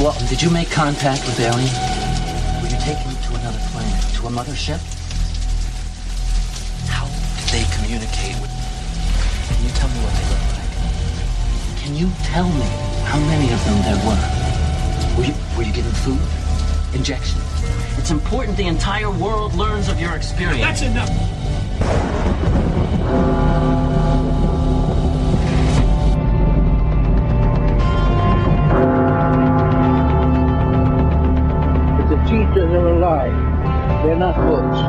Did you make contact with aliens? Were you taken to another planet, to a mothership? How did they communicate with... Can you tell me what they look like? Can you tell me how many of them there were? Were you given food? Injections? It's important the entire world learns of your experience. That's enough! The teachers are alive. They're not books.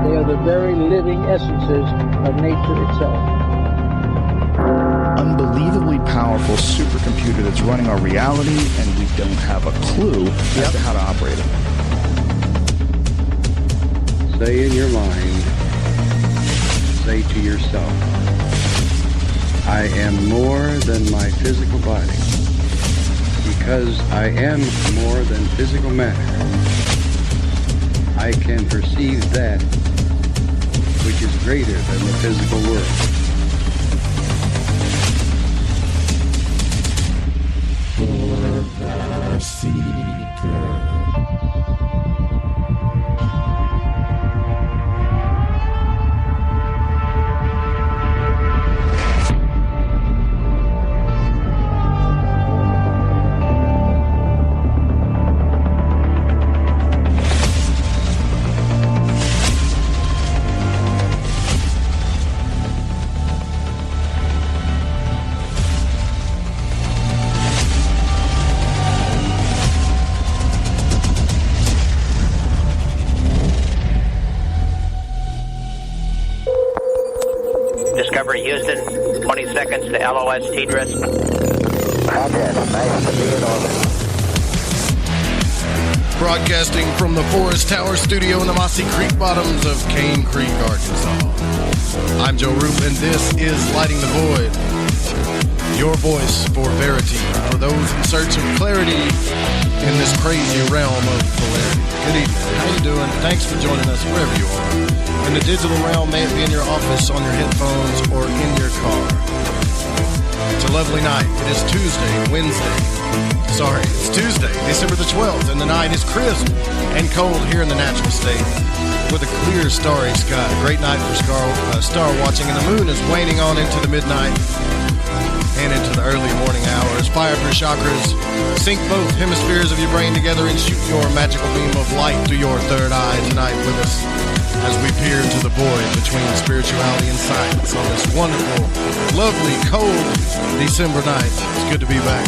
They are the very living essences of nature itself. Unbelievably powerful supercomputer that's running our reality, and we don't have a clue as to how to operate it. Say in your mind, say to yourself, I am more than my physical body. Because I am more than physical matter, I can perceive that which is greater than the physical world. For the seeker. Discovery Houston, 20 seconds to LOS TDRIS. Roger, nice to be in orbit. Broadcasting from the Forest Tower studio in the Mossy Creek bottoms of Cane Creek, Arkansas. I'm Joe Roop, and this is Lighting the Void. Your voice for verity, for those in search of clarity in this crazy realm of polarity. Good evening. How you doing? Thanks for joining us wherever you are. In the digital realm, may it be in your office, on your headphones, or in your car. It's a lovely night. It is Tuesday, it's Tuesday, December the 12th, and the night is crisp and cold here in the natural state with a clear, starry sky. A great night for star watching, and the moon is waning on into the midnight and into the early morning hours. Fire up your chakras, sync both hemispheres of your brain together, and shoot your magical beam of light through your third eye tonight with us as we peer into the void between spirituality and science on this wonderful, lovely, cold December night. It's good to be back.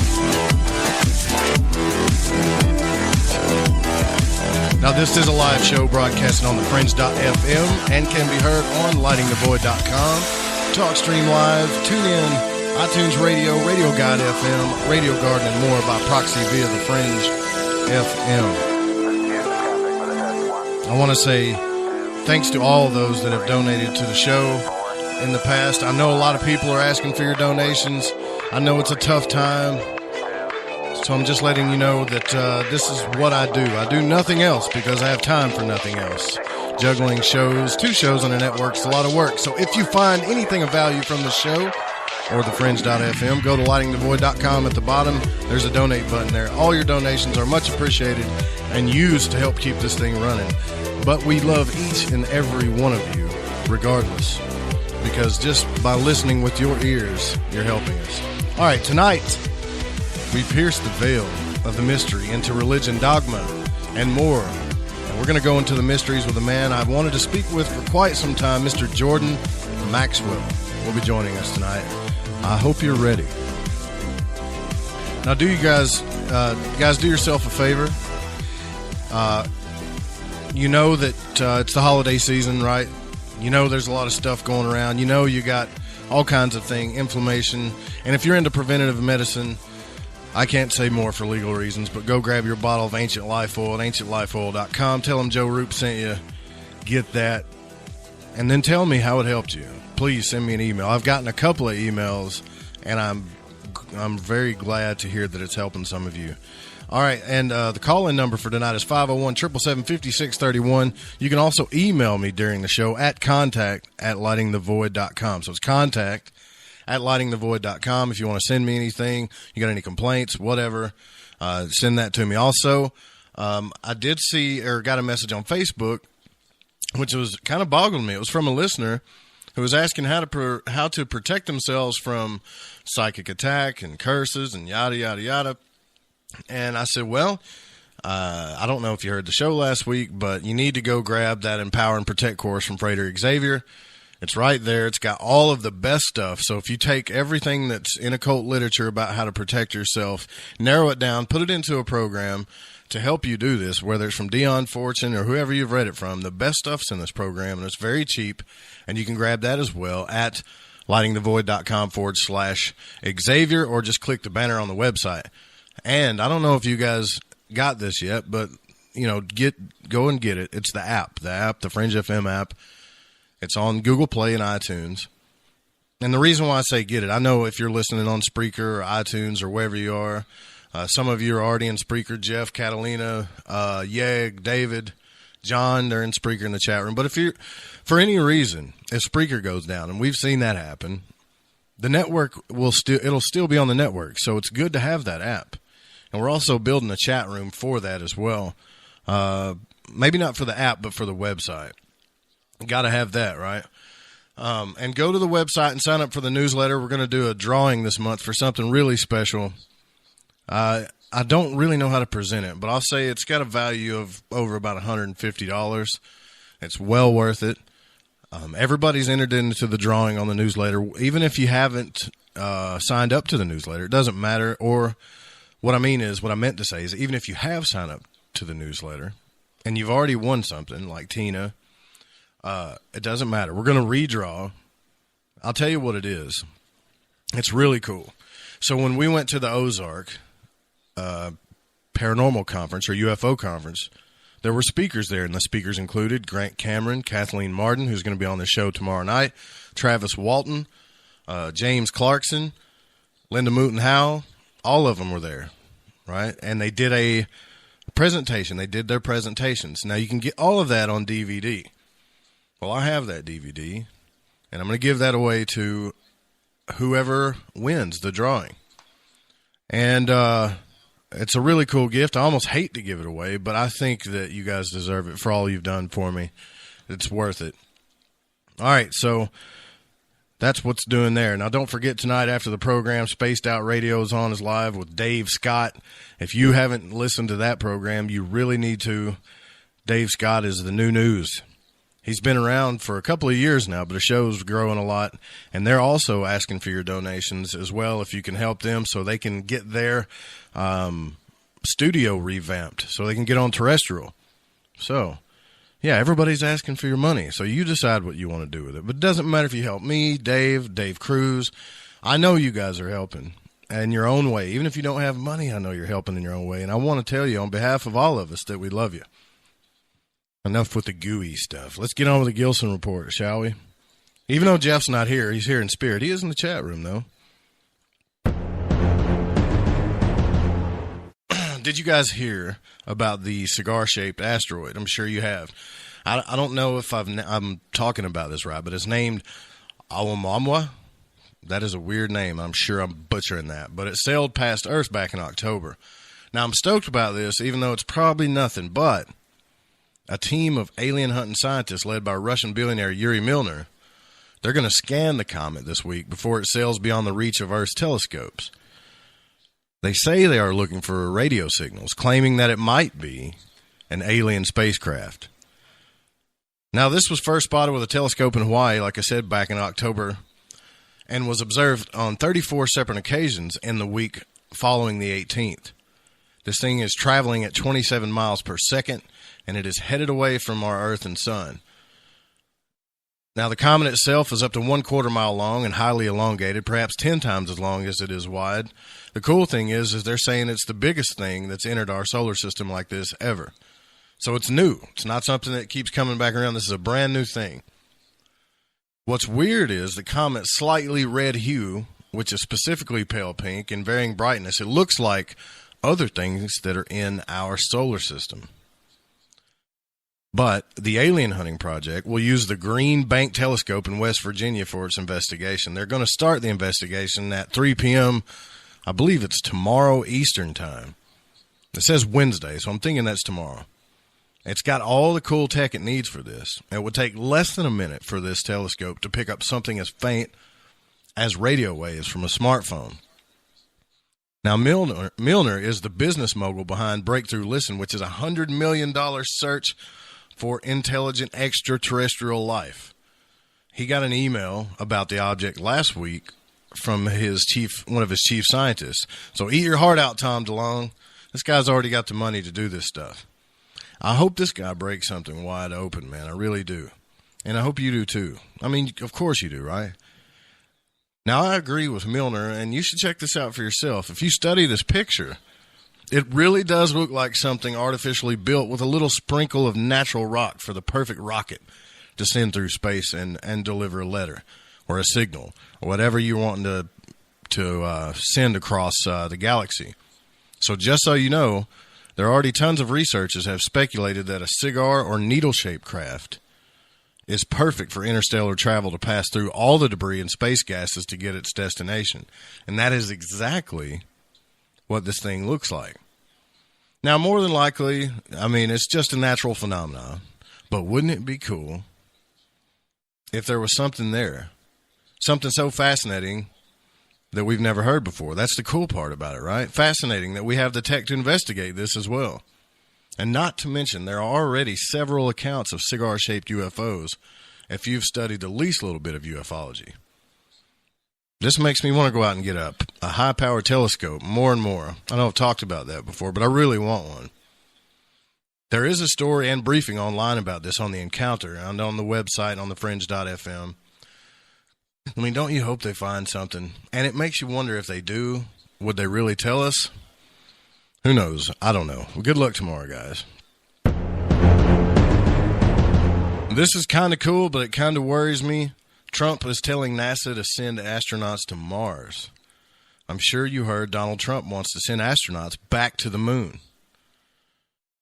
Now, this is a live show broadcasting on the Fringe.fm and can be heard on lightingthevoid.com, TalkStream Live, TuneIn, iTunes Radio, Radio Guide FM, Radio Garden, and more by proxy via the Fringe FM. I want to say thanks to all those that have donated to the show in the past. I know a lot of people are asking for your donations. I know it's a tough time. So I'm just letting you know that this is what I do. I do nothing else because I have time for nothing else. Juggling shows, 2 shows on the network, it's a lot of work. So if you find anything of value from the show or the Fringe.fm, go to lightingthevoid.com at the bottom. There's a donate button there. All your donations are much appreciated and used to help keep this thing running. But we love each and every one of you, regardless, because just by listening with your ears, you're helping us. All right, tonight, we pierce the veil of the mystery into religion, dogma, and more. And we're going to go into the mysteries with a man I've wanted to speak with for quite some time, Mr. Jordan Maxwell will be joining us tonight. I hope you're ready. Now, do you guys do yourself a favor? You know that it's the holiday season, right? You know there's a lot of stuff going around. You know you got all kinds of things, inflammation. And if you're into preventative medicine, I can't say more for legal reasons, but go grab your bottle of Ancient Life Oil at ancientlifeoil.com. Tell them Joe Roop sent you. Get that. And then tell me how it helped you. Please send me an email. I've gotten a couple of emails, and I'm very glad to hear that it's helping some of you. All right, and the call-in number for tonight is 501-777-5631. You can also email me during the show at contact@lightingthevoid.com. So it's contact at lightingthevoid.com. If you want to send me anything, you got any complaints, whatever, send that to me. Also, I did see or got a message on Facebook, which was kind of boggling me. It was from a listener who was asking how to protect themselves from psychic attack and curses and yada, yada, yada. And I said, well, I don't know if you heard the show last week, but you need to go grab that Empower and Protect course from Freighter Xavier. It's right there. It's got all of the best stuff. So if you take everything that's in occult literature about how to protect yourself, narrow it down, put it into a program to help you do this, whether it's from Dion Fortune or whoever you've read it from, the best stuff's in this program, and it's very cheap, and you can grab that as well at lightingthevoid.com/Xavier, or just click the banner on the website. And I don't know if you guys got this yet, but, go and get it. It's the app, the Fringe FM app. It's on Google Play and iTunes. And the reason why I say get it, I know if you're listening on Spreaker or iTunes or wherever you are, some of you are already in Spreaker. Jeff, Catalina, Yeg, David, John, they're in Spreaker in the chat room. But if you, for any reason, if Spreaker goes down, and we've seen that happen, the network it'll still be on the network. So it's good to have that app. And we're also building a chat room for that as well. Maybe not for the app, but for the website. Got to have that, right? And go to the website and sign up for the newsletter. We're going to do a drawing this month for something really special. I don't really know how to present it, but I'll say it's got a value of over about $150. It's well worth it. Everybody's entered into the drawing on the newsletter. Even if you haven't signed up to the newsletter, it doesn't matter. Or what I meant to say is even if you have signed up to the newsletter and you've already won something like Tina, it doesn't matter. We're going to redraw. I'll tell you what it is. It's really cool. So when we went to the Ozark Paranormal Conference or UFO Conference, there were speakers there, and the speakers included Grant Cameron, Kathleen Martin, who's going to be on the show tomorrow night, Travis Walton, James Clarkson, Linda Mooten Howell. All of them were there, right? And they did a presentation. They did their presentations. Now, you can get all of that on DVD. Well, I have that DVD, and I'm going to give that away to whoever wins the drawing. And it's a really cool gift. I almost hate to give it away, but I think that you guys deserve it for all you've done for me. It's worth it. All right, so that's what's doing there. Now, don't forget tonight after the program, Spaced Out Radio is on, is live with Dave Scott. If you haven't listened to that program, you really need to. Dave Scott is the new news. He's been around for a couple of years now, but the show's growing a lot, and they're also asking for your donations as well if you can help them so they can get their studio revamped so they can get on terrestrial. So, yeah, everybody's asking for your money, so you decide what you want to do with it. But it doesn't matter if you help me, Dave Cruz. I know you guys are helping in your own way. Even if you don't have money, I know you're helping in your own way, and I want to tell you on behalf of all of us that we love you. Enough with the gooey stuff. Let's get on with the Gilson report, shall we? Even though Jeff's not here, he's here in spirit. He is in the chat room, though. Did you guys hear about the cigar-shaped asteroid? I'm sure you have. I don't know if I'm talking about this right, but it's named Oumuamua. That is a weird name. I'm sure I'm butchering that. But it sailed past Earth back in October. Now, I'm stoked about this, even though it's probably nothing, but a team of alien hunting scientists led by Russian billionaire Yuri Milner, they're going to scan the comet this week before it sails beyond the reach of Earth's telescopes. They say they are looking for radio signals, claiming that it might be an alien spacecraft. Now, this was first spotted with a telescope in Hawaii, like I said, back in October, and was observed on 34 separate occasions in the week following the 18th. This thing is traveling at 27 miles per second, and it is headed away from our Earth and Sun. Now, the comet itself is up to 1/4 mile long and highly elongated, perhaps 10 times as long as it is wide. The cool thing is they're saying it's the biggest thing that's entered our solar system like this ever. So it's new. It's not something that keeps coming back around. This is a brand new thing. What's weird is the comet's slightly red hue, which is specifically pale pink and varying brightness. It looks like other things that are in our solar system. But the Alien Hunting Project will use the Green Bank Telescope in West Virginia for its investigation. They're going to start the investigation at 3 p.m. I believe it's tomorrow Eastern time. It says Wednesday, so I'm thinking that's tomorrow. It's got all the cool tech it needs for this. It would take less than a minute for this telescope to pick up something as faint as radio waves from a smartphone. Now, Milner is the business mogul behind Breakthrough Listen, which is a $100 million search for intelligent extraterrestrial life. He got an email about the object last week from one of his chief scientists. So eat your heart out, Tom DeLonge. This guy's already got the money to do this stuff. I hope this guy breaks something wide open, man. I really do. And I hope you do too. I mean, of course you do, right? Now, I agree with Milner, and you should check this out for yourself. If you study this picture, it really does look like something artificially built with a little sprinkle of natural rock for the perfect rocket to send through space and deliver a letter or a signal or whatever you're wanting to send across the galaxy. So just so you know, there are already tons of researchers have speculated that a cigar or needle-shaped craft is perfect for interstellar travel to pass through all the debris and space gases to get its destination. And that is exactly what this thing looks like. Now, more than likely, I mean, it's just a natural phenomenon. But wouldn't it be cool if there was something there? Something so fascinating that we've never heard before. That's the cool part about it, right? Fascinating that we have the tech to investigate this as well. And not to mention, there are already several accounts of cigar-shaped UFOs if you've studied the least little bit of ufology. This makes me want to go out and get a high-powered telescope more and more. I know I've talked about that before, but I really want one. There is a story and briefing online about this on The Encounter and on the website on thefringe.fm. I mean, don't you hope they find something? And it makes you wonder if they do, would they really tell us? Who knows? I don't know. Well, good luck tomorrow, guys. This is kind of cool, but it kind of worries me. Trump is telling NASA to send astronauts to Mars. I'm sure you heard Donald Trump wants to send astronauts back to the moon.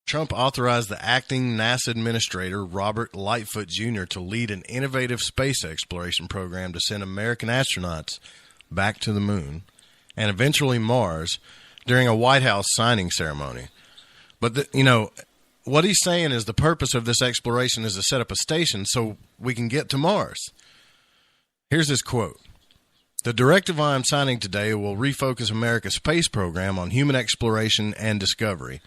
Trump authorized the acting NASA administrator, Robert Lightfoot Jr., to lead an innovative space exploration program to send American astronauts back to the moon and eventually Mars during a White House signing ceremony. But, what he's saying is the purpose of this exploration is to set up a station so we can get to Mars. Here's his quote. The directive I am signing today will refocus America's space program on human exploration and discovery.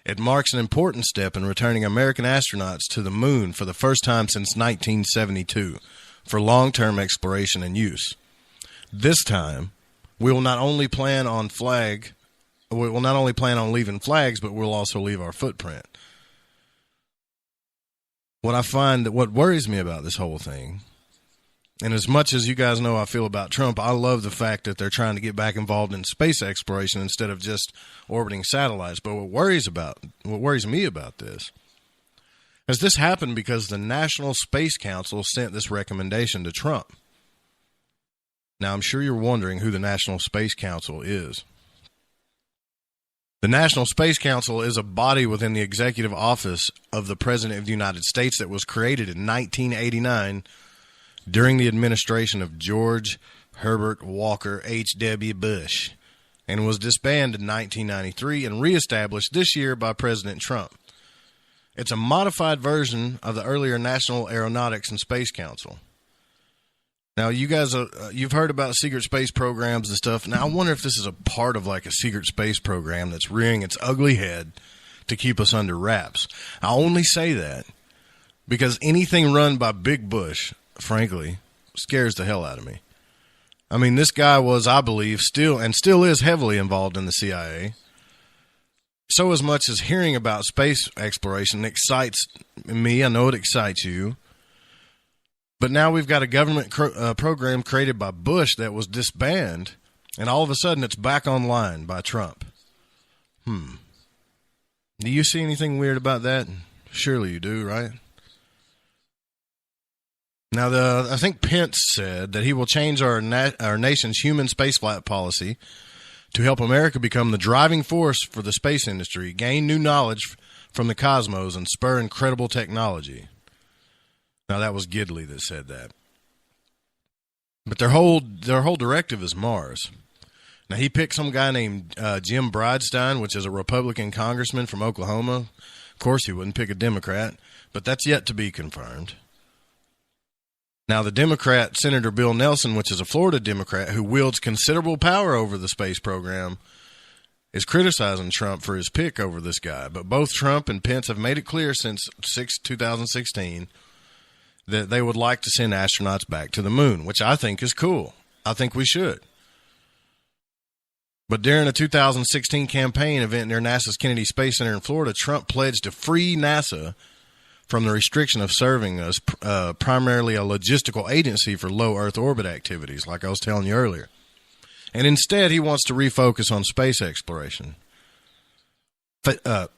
It marks an important step in returning American astronauts to the moon for the first time since 1972 for long-term exploration and use. This time, we will not only plan on leaving flags, but we'll also leave our footprint. What worries me about this whole thing, and as much as you guys know I feel about Trump, I love the fact that they're trying to get back involved in space exploration instead of just orbiting satellites. But what worries me about this is this happened because the National Space Council sent this recommendation to Trump. Now, I'm sure you're wondering who the National Space Council is. The National Space Council is a body within the executive office of the President of the United States that was created in 1989 during the administration of George Herbert Walker H.W. Bush and was disbanded in 1993 and reestablished this year by President Trump. It's a modified version of the earlier National Aeronautics and Space Council. Now, you guys, you've heard about secret space programs and stuff. Now, I wonder if this is a part of like a secret space program that's rearing its ugly head to keep us under wraps. I only say that because anything run by Big Bush, frankly, scares the hell out of me. I mean, this guy was, I believe, still is heavily involved in the CIA. So as much as hearing about space exploration excites me, I know it excites you. But now we've got a government program created by Bush that was disbanded, and all of a sudden it's back online by Trump. Do you see anything weird about that? Surely you do, right? Now, I think Pence said that he will change our nation's human spaceflight policy to help America become the driving force for the space industry, gain new knowledge from the cosmos and spur incredible technology. Now, that was Gidley that said that. But their whole directive is Mars. Now, he picked some guy named Jim Bridenstine, which is a Republican congressman from Oklahoma. Of course, he wouldn't pick a Democrat, but that's yet to be confirmed. Now, the Democrat, Senator Bill Nelson, which is a Florida Democrat who wields considerable power over the space program, is criticizing Trump for his pick over this guy. But both Trump and Pence have made it clear since 2016 that they would like to send astronauts back to the moon, which I think is cool. I think we should. But during a 2016 campaign event near NASA's Kennedy Space Center in Florida, Trump pledged to free NASA from the restriction of serving as primarily a logistical agency for low Earth orbit activities, like I was telling you earlier. And instead, he wants to refocus on space exploration.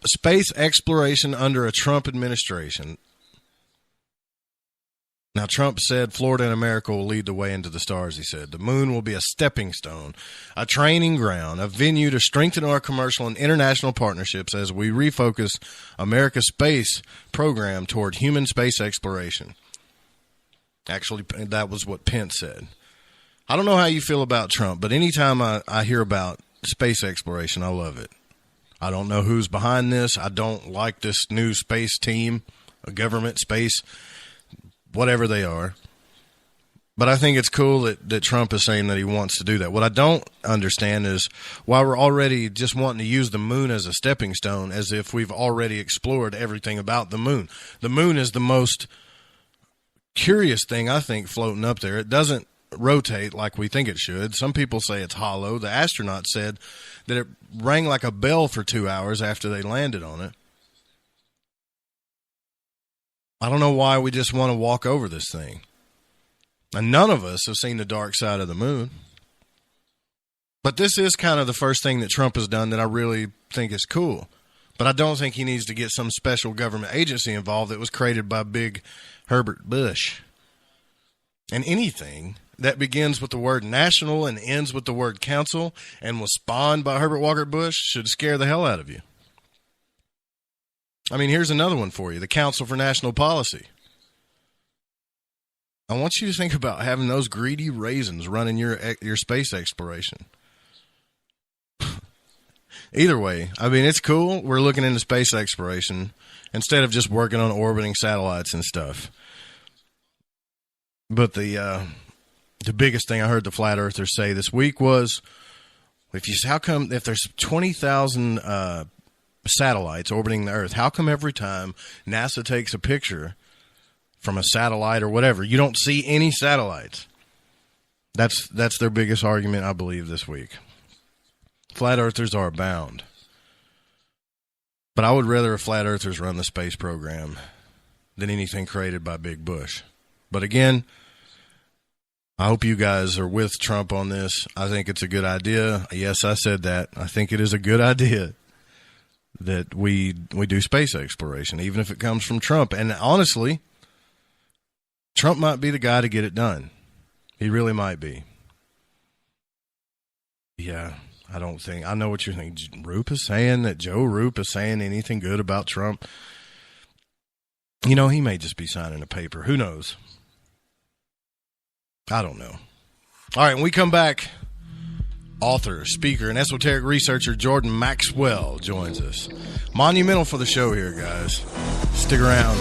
Space exploration under a Trump administration. Now, Trump said Florida and America will lead the way into the stars, he said. The moon will be a stepping stone, a training ground, a venue to strengthen our commercial and international partnerships as we refocus America's space program toward human space exploration. Actually, that was what Pence said. I don't know how you feel about Trump, but anytime I hear about space exploration, I love it. I don't know who's behind this. I don't like this new space team, a government space, whatever they are. But I think it's cool that Trump is saying that he wants to do that. What I don't understand is why we're already just wanting to use the moon as a stepping stone, as if we've already explored everything about the moon. The moon is the most curious thing, I think, floating up there. It doesn't rotate like we think it should. Some people say it's hollow. The astronaut said that it rang like a bell for 2 hours after they landed on it. I don't know why we just want to walk over this thing. And none of us have seen the dark side of the moon. But this is kind of the first thing that Trump has done that I really think is cool. But I don't think he needs to get some special government agency involved that was created by big Herbert Bush. And anything that begins with the word national and ends with the word council and was spawned by Herbert Walker Bush should scare the hell out of you. I mean, here's another one for you, the Council for National Policy. I want you to think about having those greedy raisins running your space exploration. Either way, I mean, it's cool. We're looking into space exploration instead of just working on orbiting satellites and stuff. But the biggest thing I heard the flat earthers say this week was, if there's 20,000 satellites orbiting the Earth, how come every time NASA takes a picture from a satellite or whatever, you don't see any satellites? That's their biggest argument, I believe, this week. Flat earthers are abound. But I would rather flat earthers run the space program than anything created by Big Bush. But again, I hope you guys are with Trump on this. I think it's a good idea. Yes, I said that. I think it is a good idea that we do space exploration, even if it comes from Trump. And honestly, Trump might be the guy to get it done. He really might be. Yeah, I know what you're thinking. Roop is saying that Joe Roop is saying anything good about Trump. You know, he may just be signing a paper. Who knows? I don't know. All right, when we come back, author, speaker, and esoteric researcher Jordan Maxwell joins us. Monumental for the show here, guys. Stick around.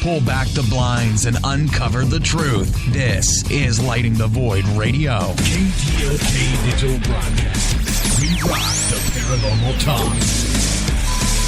Pull back the blinds and uncover the truth. This is Lighting the Void Radio. KTLK Digital Broadcast. We rock the paranormal talk.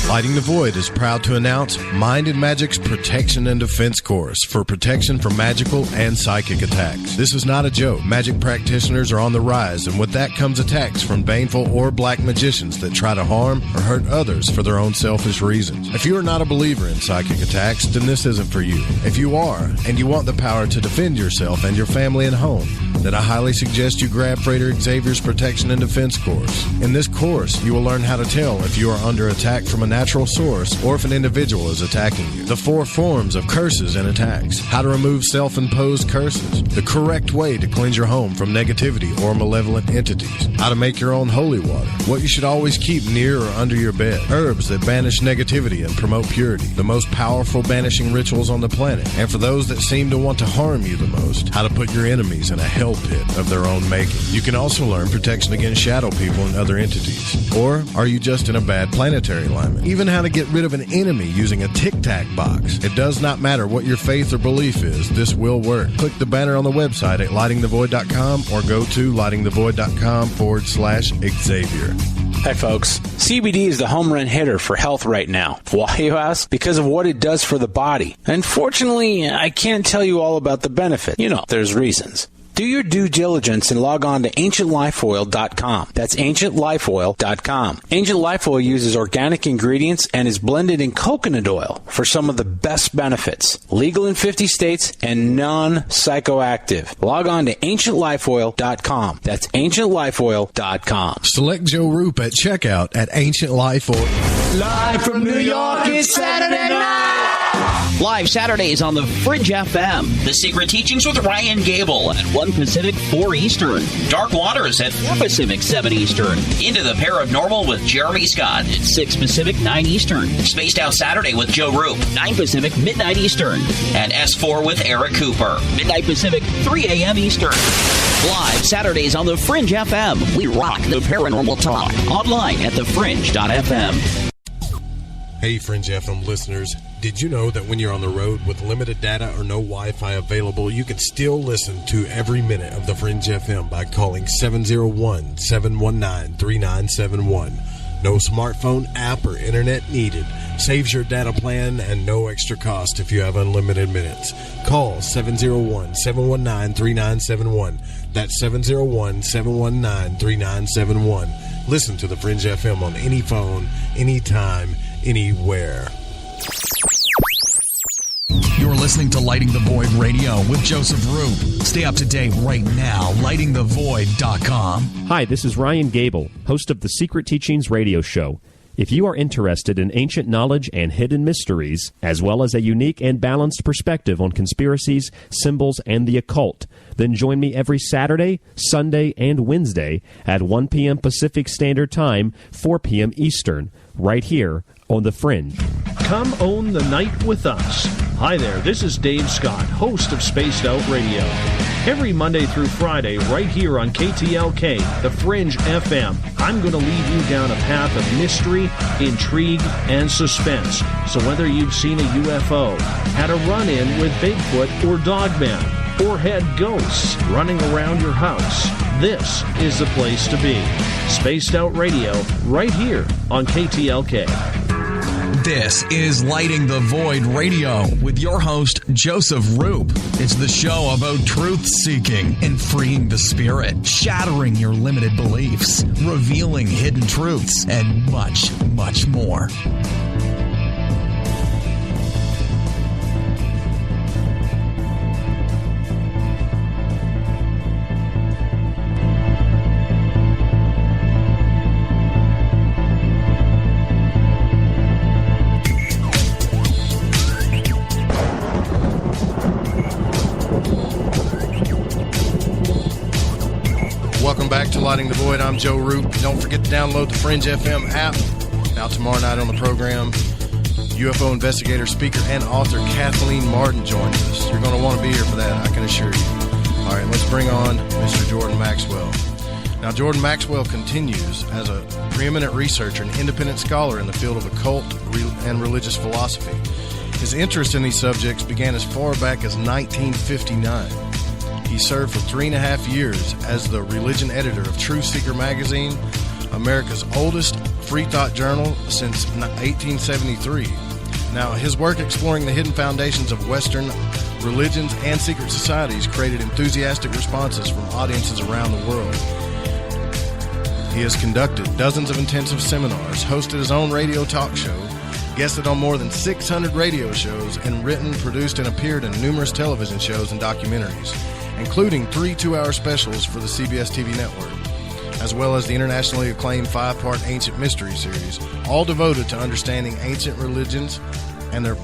Lighting the Void is proud to announce Mind and Magic's Protection and Defense course for protection from magical and psychic attacks. This is not a joke. Magic practitioners are on the rise, and with that comes attacks from baneful or black magicians that try to harm or hurt others for their own selfish reasons. If you are not a believer in psychic attacks, then this isn't for you. If you are, and you want the power to defend yourself and your family and home, then I highly suggest you grab Freighter Xavier's Protection and Defense course. In this course, you will learn how to tell if you are under attack from a natural source or if an individual is attacking you. The 4 forms of curses and attacks. How to remove self-imposed curses. The correct way to cleanse your home from negativity or malevolent entities. How to make your own holy water. What you should always keep near or under your bed. Herbs that banish negativity and promote purity. The most powerful banishing rituals on the planet. And for those that seem to want to harm you the most, how to put your enemies in a hell pit of their own making. You can also learn protection against shadow people and other entities. Or are you just in a bad planetary alignment? Even how to get rid of an enemy using a tic-tac box. It does not matter what your faith or belief is, this will work. Click the banner on the website at lightingthevoid.com or go to lightingthevoid.com/Xavier. Hi, folks. CBD is the home run hitter for health right now. Why, you ask? Because of what it does for the body. Unfortunately, I can't tell you all about the benefit. You know, there's reasons. Do your due diligence and log on to ancientlifeoil.com. That's ancientlifeoil.com. Ancient Life Oil uses organic ingredients and is blended in coconut oil for some of the best benefits. Legal in 50 states and non-psychoactive. Log on to ancientlifeoil.com. That's ancientlifeoil.com. Select Joe Roop at checkout at Ancient Life Oil. Live from New York, it's Saturday night! Live Saturdays on the Fringe FM. The Secret Teachings with Ryan Gable at 1 Pacific, 4 Eastern. Dark Waters at 4 Pacific, 7 Eastern. Into the Paranormal with Jeremy Scott at 6 Pacific, 9 Eastern. Spaced Out Saturday with Joe Roop, 9 Pacific, midnight Eastern. And S4 with Eric Cooper, midnight Pacific, 3 a.m. Eastern. Live Saturdays on the Fringe FM. We rock the paranormal talk. Online at thefringe.fm. Hey, Fringe FM listeners. Did you know that when you're on the road with limited data or no Wi-Fi available, you can still listen to every minute of the Fringe FM by calling 701-719-3971. No smartphone app or internet needed. Saves your data plan and no extra cost if you have unlimited minutes. Call 701-719-3971. That's 701-719-3971. Listen to the Fringe FM on any phone, anytime, anywhere. You're listening to Lighting the Void Radio with Joseph Roop. Stay up to date right now, lightingthevoid.com. Hi, this is Ryan Gable, host of the Secret Teachings radio show. If you are interested in ancient knowledge and hidden mysteries, as well as a unique and balanced perspective on conspiracies, symbols, and the occult, then join me every Saturday, Sunday, and Wednesday at 1 p.m. Pacific Standard Time, 4 p.m. Eastern, right here on The Fringe. Come own the night with us. Hi there, this is Dave Scott, host of Spaced Out Radio. Every Monday through Friday, right here on KTLK, The Fringe FM, I'm going to lead you down a path of mystery, intrigue, and suspense. So whether you've seen a UFO, had a run-in with Bigfoot or Dogman, or had ghosts running around your house, this is the place to be. Spaced Out Radio, right here on KTLK. This is Lighting the Void Radio with your host, Joseph Roop. It's the show about truth-seeking and freeing the spirit, shattering your limited beliefs, revealing hidden truths, and much, much more. Welcome back to Lighting the Void. I'm Joe Roop. Don't forget to download the Fringe FM app. Now tomorrow night on the program, UFO investigator, speaker, and author Kathleen Martin joins us. You're going to want to be here for that, I can assure you. All right, let's bring on Mr. Jordan Maxwell. Now, Jordan Maxwell continues as a preeminent researcher and independent scholar in the field of occult and religious philosophy. His interest in these subjects began as far back as 1959. He served for 3.5 years as the religion editor of Truth Seeker magazine, America's oldest free thought journal since 1873. Now, his work exploring the hidden foundations of Western religions and secret societies created enthusiastic responses from audiences around the world. He has conducted dozens of intensive seminars, hosted his own radio talk show, guested on more than 600 radio shows, and written, produced, and appeared in numerous television shows and documentaries, including 3 two-hour specials for the CBS TV network, as well as the internationally acclaimed 5-part Ancient Mystery series, all devoted to understanding ancient religions and their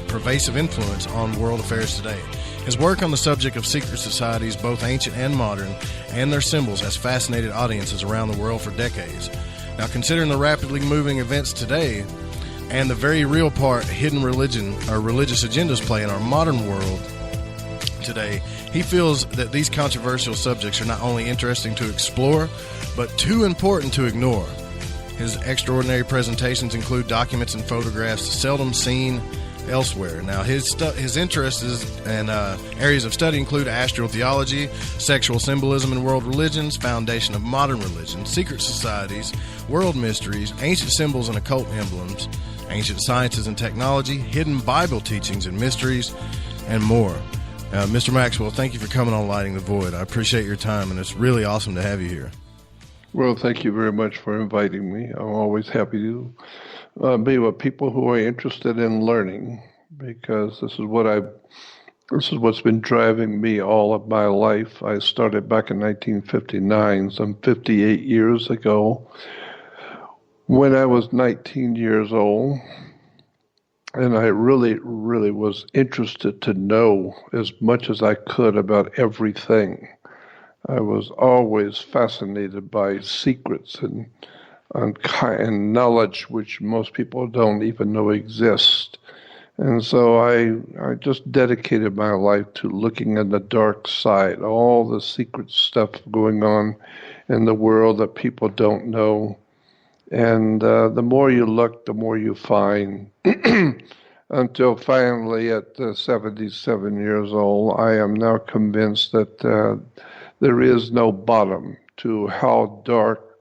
pervasive influence on world affairs today. His work on the subject of secret societies, both ancient and modern, and their symbols has fascinated audiences around the world for decades. Now, considering the rapidly moving events today and the very real part hidden religion or religious agendas play in our modern world today, he feels that these controversial subjects are not only interesting to explore, but too important to ignore. His extraordinary presentations include documents and photographs seldom seen elsewhere. Now, his interests and areas of study include astrotheology, sexual symbolism in world religions, foundation of modern religion, secret societies, world mysteries, ancient symbols and occult emblems, ancient sciences and technology, hidden Bible teachings and mysteries, and more. Mr. Maxwell, thank you for coming on Lighting the Void. I appreciate your time, and it's really awesome to have you here. Well, thank you very much for inviting me. I'm always happy to be with people who are interested in learning, because this is what's been driving me all of my life. I started back in 1959, some 58 years ago, when I was 19 years old. And I really, really was interested to know as much as I could about everything. I was always fascinated by secrets and knowledge which most people don't even know exist. And so I just dedicated my life to looking at the dark side, all the secret stuff going on in the world that people don't know. And the more you look, the more you find. Until finally, at 77 years old, I am now convinced that there is no bottom to how dark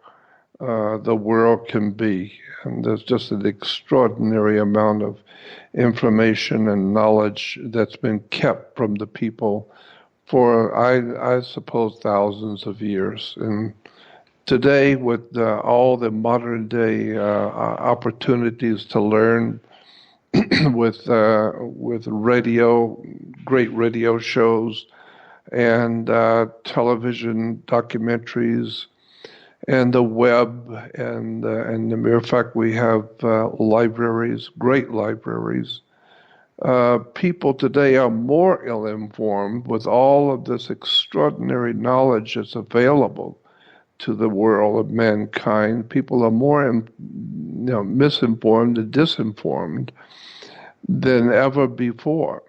the world can be. And there's just an extraordinary amount of information and knowledge that's been kept from the people for, I suppose, thousands of years. And today, with all the modern day opportunities to learn, with radio, great radio shows, and television documentaries, and the web, and the mere fact we have libraries, great libraries. People today are more ill-informed with all of this extraordinary knowledge that's available to the world of mankind. People are more misinformed and disinformed than ever before.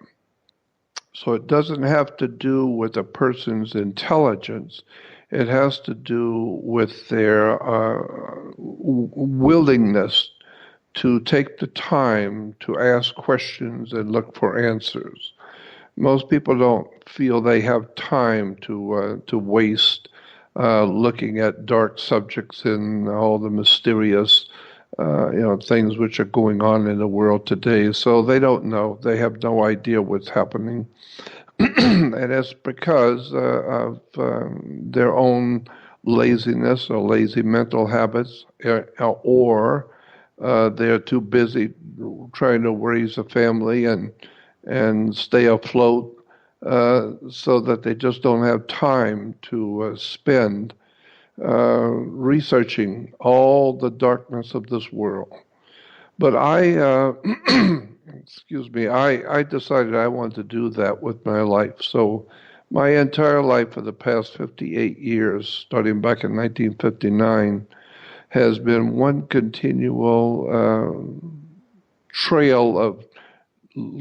So it doesn't have to do with a person's intelligence. It has to do with their willingness to take the time to ask questions and look for answers. Most people don't feel they have time to waste looking at dark subjects and all the mysterious things which are going on in the world today. So they don't know. They have no idea what's happening. And it's because of their own laziness or lazy mental habits, or they're too busy trying to raise a family and stay afloat, so that they just don't have time to spend researching all the darkness of this world. But I decided I wanted to do that with my life. So my entire life for the past 58 years, starting back in 1959, has been one continual trail of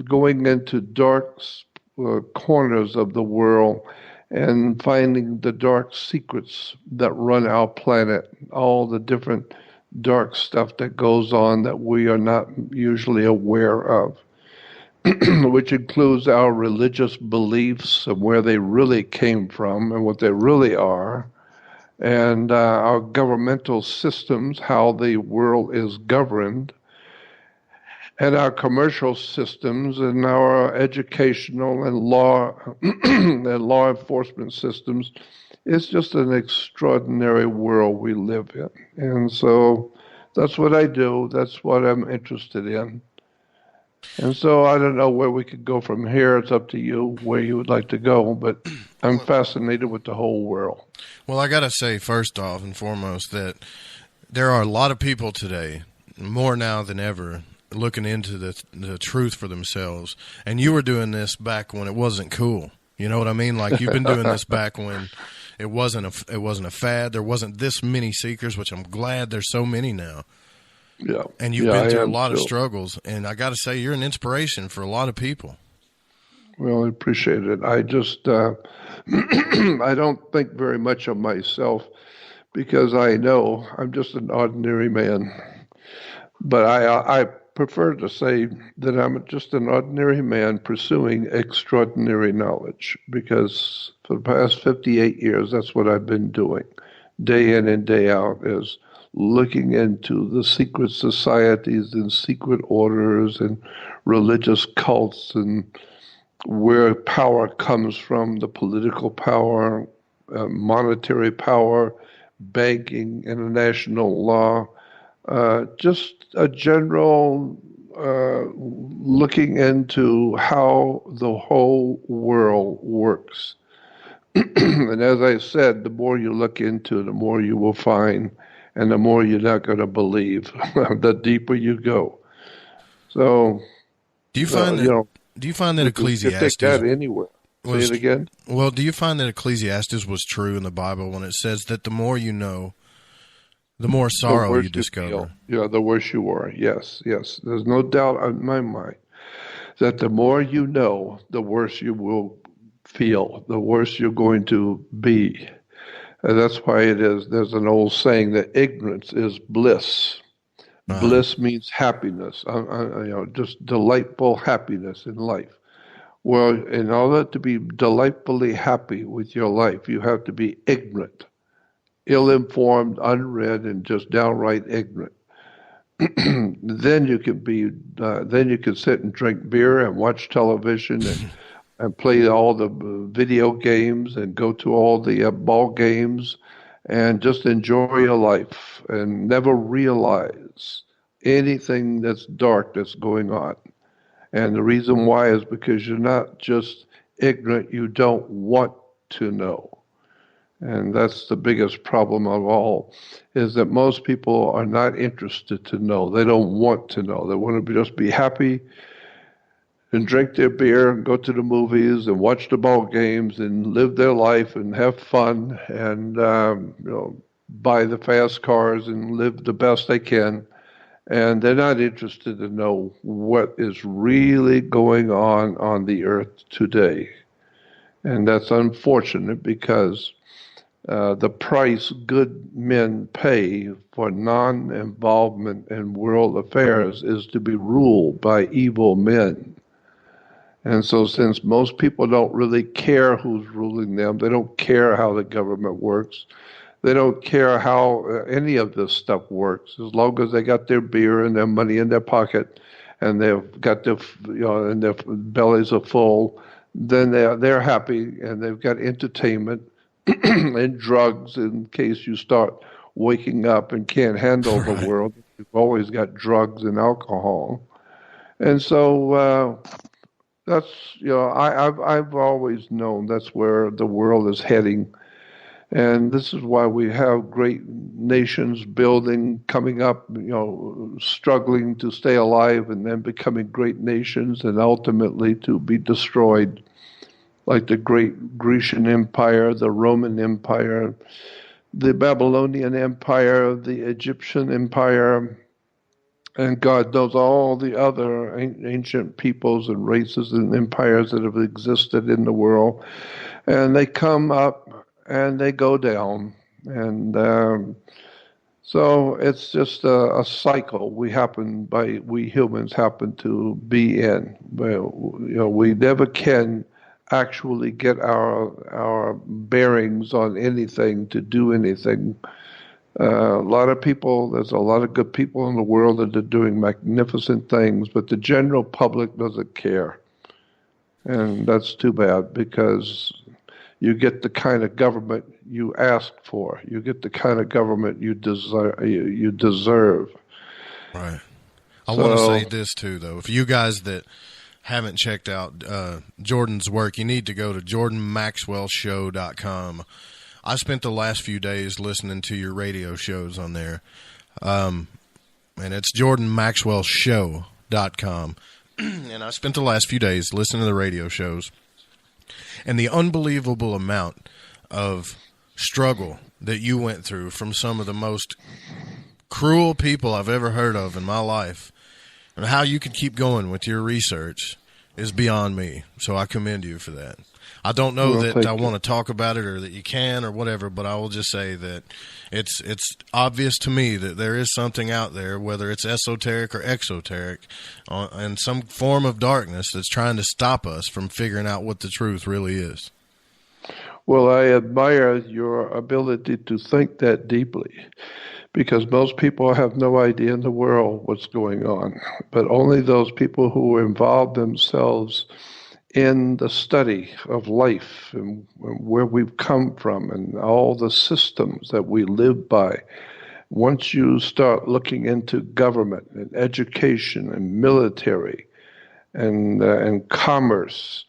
going into dark corners of the world and finding the dark secrets that run our planet, all the different dark stuff that goes on that we are not usually aware of, which includes our religious beliefs and where they really came from and what they really are, and our governmental systems, how the world is governed, and our commercial systems, and our educational and law and law enforcement systems. It's just an extraordinary world we live in. And so that's what I do. That's what I'm interested in. And so I don't know where we could go from here. It's up to you where you would like to go, but I'm fascinated with the whole world. Well, I got to say, first off and foremost, that there are a lot of people today, more now than ever, looking into the truth for themselves. And you were doing this back when it wasn't cool. You know what I mean? Like, you've been doing this back when it wasn't a fad. There wasn't this many seekers, which I'm glad there's so many now. Yeah. And you've been through a lot of struggles. And I got to say, you're an inspiration for a lot of people. Well, I appreciate it. I just, I don't think very much of myself because I know I'm just an ordinary man. But I prefer to say that I'm just an ordinary man pursuing extraordinary knowledge, because for the past 58 years, that's what I've been doing, day in and day out, is looking into the secret societies and secret orders and religious cults and where power comes from, the political power, monetary power, banking, international law, just a general looking into how the whole world works. And as I said, the more you look into, the more you will find, and the more you're not going to believe, the deeper you go. So, do you find that Ecclesiastes? Take that anywhere. Say it again. Well, do you find that Ecclesiastes was true in the Bible when it says that the more you know, the more sorrow you discover? Yeah, the worse you are. Yes, yes. There's no doubt in my mind that the more you know, the worse you will feel, the worse you're going to be. And that's why it is. There's an old saying that ignorance is bliss. Bliss means happiness, just delightful happiness in life. Well, in order to be delightfully happy with your life, you have to be ignorant, ill-informed, unread, and just downright ignorant. Then you can sit and drink beer and watch television and play all the video games and go to all the ball games and just enjoy your life and never realize anything that's dark that's going on. And the reason why is because you're not just ignorant, you don't want to know. And that's the biggest problem of all, is that most people are not interested to know. They don't want to know. They want to just be happy and drink their beer and go to the movies and watch the ball games and live their life and have fun and buy the fast cars and live the best they can. And they're not interested to know what is really going on the earth today. And that's unfortunate, because the price good men pay for non-involvement in world affairs is to be ruled by evil men. And so since most people don't really care who's ruling them, they don't care how the government works, they don't care how any of this stuff works, as long as they got their beer and their money in their pocket and they've got their, and their bellies are full, then they're happy, and they've got entertainment and drugs in case you start waking up and can't handle the world. You've always got drugs and alcohol. And so that's, I've always known that's where the world is heading. And this is why we have great nations coming up, struggling to stay alive and then becoming great nations and ultimately to be destroyed, like the great Grecian Empire, the Roman Empire, the Babylonian Empire, the Egyptian Empire, and God knows all the other ancient peoples and races and empires that have existed in the world. And they come up and they go down. And so it's just a cycle we humans happen to be in. We never can actually get our bearings on anything, to do anything. A lot of people, there's a lot of good people in the world that are doing magnificent things, but the general public doesn't care. And that's too bad, because you get the kind of government you ask for. You get the kind of government you deserve. Right. I want to say this, too, though. If you guys that haven't checked out Jordan's work, you need to go to jordanmaxwellshow.com. I spent the last few days listening to your radio shows on there. And it's jordanmaxwellshow.com. And I spent the last few days listening to the radio shows. And the unbelievable amount of struggle that you went through from some of the most cruel people I've ever heard of in my life, and how you could keep going with your research is beyond me. So I commend you for that. I don't know that I want to talk about it or that you can or whatever, but I will just say that it's obvious to me that there is something out there, whether it's esoteric or exoteric, and some form of darkness that's trying to stop us from figuring out what the truth really is. Well, I admire your ability to think that deeply, because most people have no idea in the world what's going on, but only those people who involve themselves in the study of life and where we've come from and all the systems that we live by. Once you start looking into government and education and military and commerce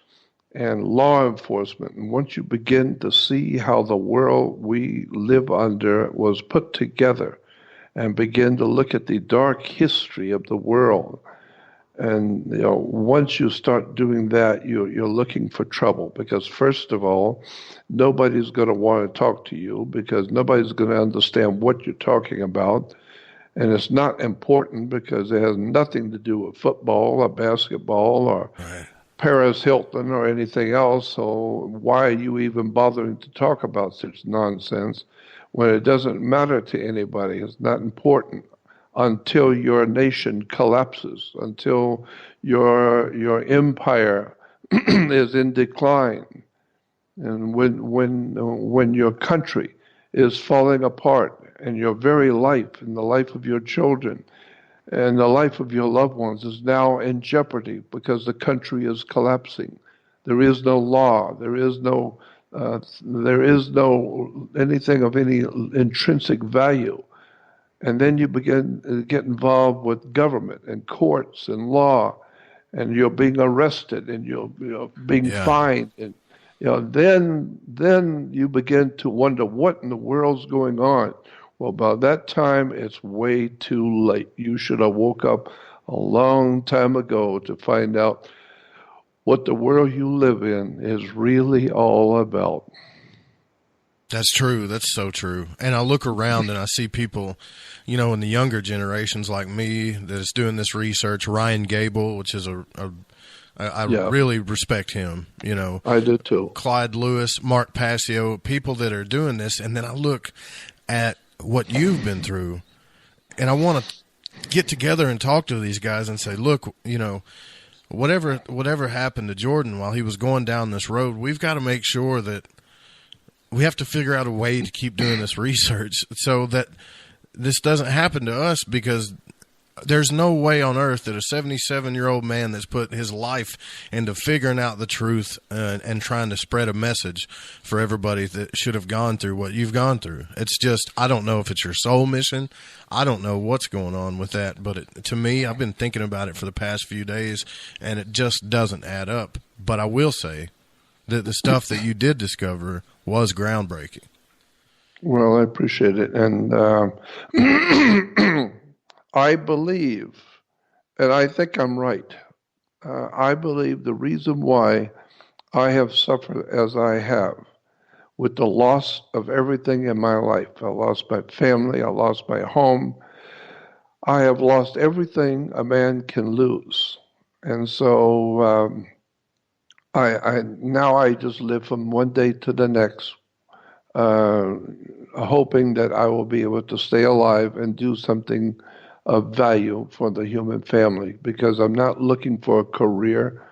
and law enforcement, and once you begin to see how the world we live under was put together and begin to look at the dark history of the world, and once you start doing that, you're looking for trouble, because first of all, nobody's going to want to talk to you, because nobody's going to understand what you're talking about, and it's not important because it has nothing to do with football or basketball or Paris Hilton or anything else. So why are you even bothering to talk about such nonsense when it doesn't matter to anybody? It's not important until your nation collapses, until your empire is in decline, and when your country is falling apart, and your very life and the life of your children and the life of your loved ones is now in jeopardy because the country is collapsing. There is no law. There is no anything of any intrinsic value. And then you begin to get involved with government and courts and law, and you're being arrested and you're being fined, and then you begin to wonder what in the world's going on. Well, by that time, it's way too late. You should have woke up a long time ago to find out what the world you live in is really all about. That's true. That's so true. And I look around and I see people, in the younger generations like me that is doing this research. Ryan Gable, which is I really respect him, I do too. Clyde Lewis, Mark Passio, people that are doing this. And then I look at what you've been through, and I want to get together and talk to these guys and say, look, whatever happened to Jordan while he was going down this road, we've got to make sure that we have to figure out a way to keep doing this research so that this doesn't happen to us, because there's no way on earth that a 77-year-old man that's put his life into figuring out the truth and trying to spread a message for everybody that should have gone through what you've gone through. It's just, I don't know if it's your soul mission. I don't know what's going on with that. But to me, I've been thinking about it for the past few days, and it just doesn't add up. But I will say that the stuff that you did discover was groundbreaking. Well, I appreciate it. And I believe, and I think I'm right, I believe the reason why I have suffered as I have with the loss of everything in my life, I lost my family, I lost my home, I have lost everything a man can lose. And so I just live from one day to the next, hoping that I will be able to stay alive and do something of value for the human family, because I'm not looking for a career.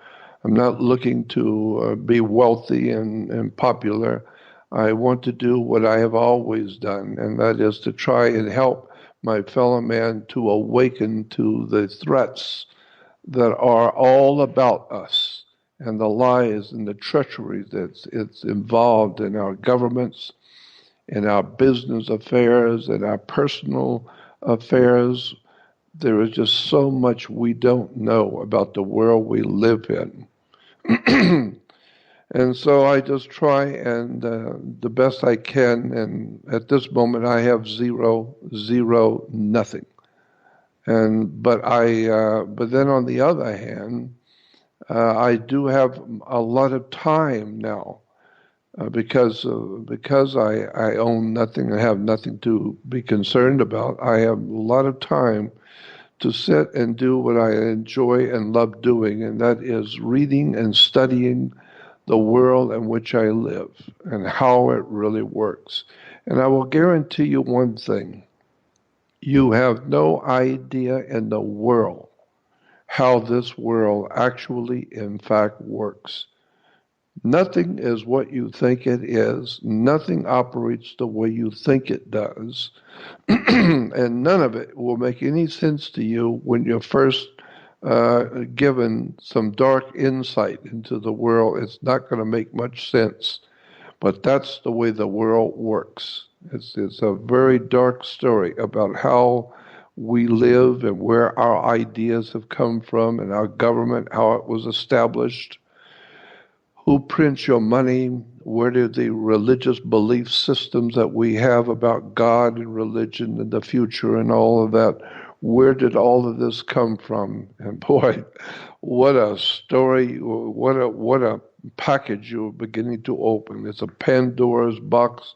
I'm not looking to be wealthy and popular. I want to do what I have always done, and that is to try and help my fellow man to awaken to the threats that are all about us and the lies and the treachery that's involved in our governments, in our business affairs, in our personal affairs. There is just so much we don't know about the world we live in. And so I just try and the best I can, and at this moment I have zero, nothing. But then on the other hand, I do have a lot of time now because I own nothing, I have nothing to be concerned about. I have a lot of time to sit and do what I enjoy and love doing, and that is reading and studying the world in which I live and how it really works. And I will guarantee you one thing. You have no idea in the world how this world actually, in fact, works. Nothing is what you think it is. Nothing operates the way you think it does. And none of it will make any sense to you when you're first given some dark insight into the world. It's not going to make much sense. But that's the way the world works. It's a very dark story about how we live and where our ideas have come from and our government, how it was established, who prints your money, where do the religious belief systems that we have about God and religion and the future and all of that, where did all of this come from? And boy, what a story, what a package you're beginning to open. It's a Pandora's box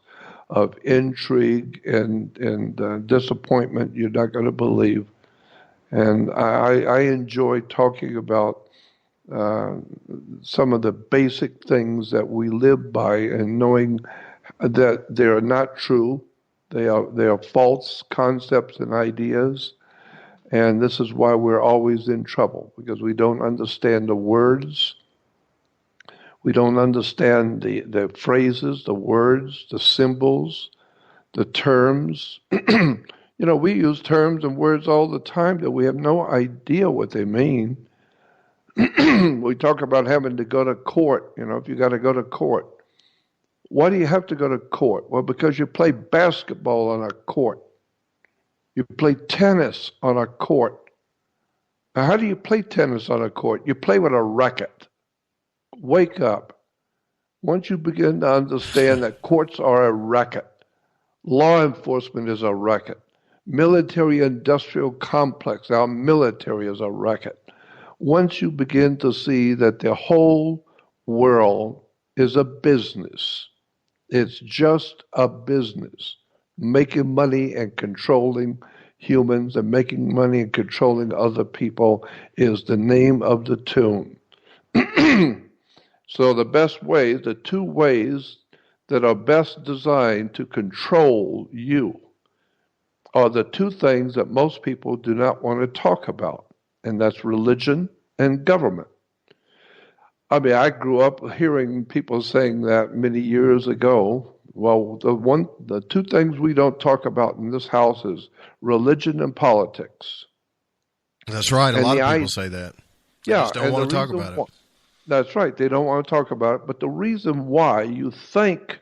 of intrigue and disappointment you're not going to believe. And I enjoy talking about some of the basic things that we live by and knowing that they are not true. They are false concepts and ideas. And this is why we're always in trouble, because we don't understand the words. We don't understand the phrases, the words, the symbols, the terms. We use terms and words all the time that we have no idea what they mean. We talk about having to go to court, if you got to go to court. Why do you have to go to court? Well, because you play basketball on a court. You play tennis on a court. Now, how do you play tennis on a court? You play with a racket. Wake up. Once you begin to understand that courts are a racket, law enforcement is a racket, military-industrial complex, our military is a racket. Once you begin to see that the whole world is a business, it's just a business. Making money and controlling humans and making money and controlling other people is the name of the tune. So the best ways, the two ways that are best designed to control you are the two things that most people do not want to talk about, and that's religion and government. I mean, I grew up hearing people saying that many years ago. Well, the two things we don't talk about in this house is religion and politics. That's right. A lot of people say that. They just don't want to talk about it. That's right. They don't want to talk about it. But the reason why you think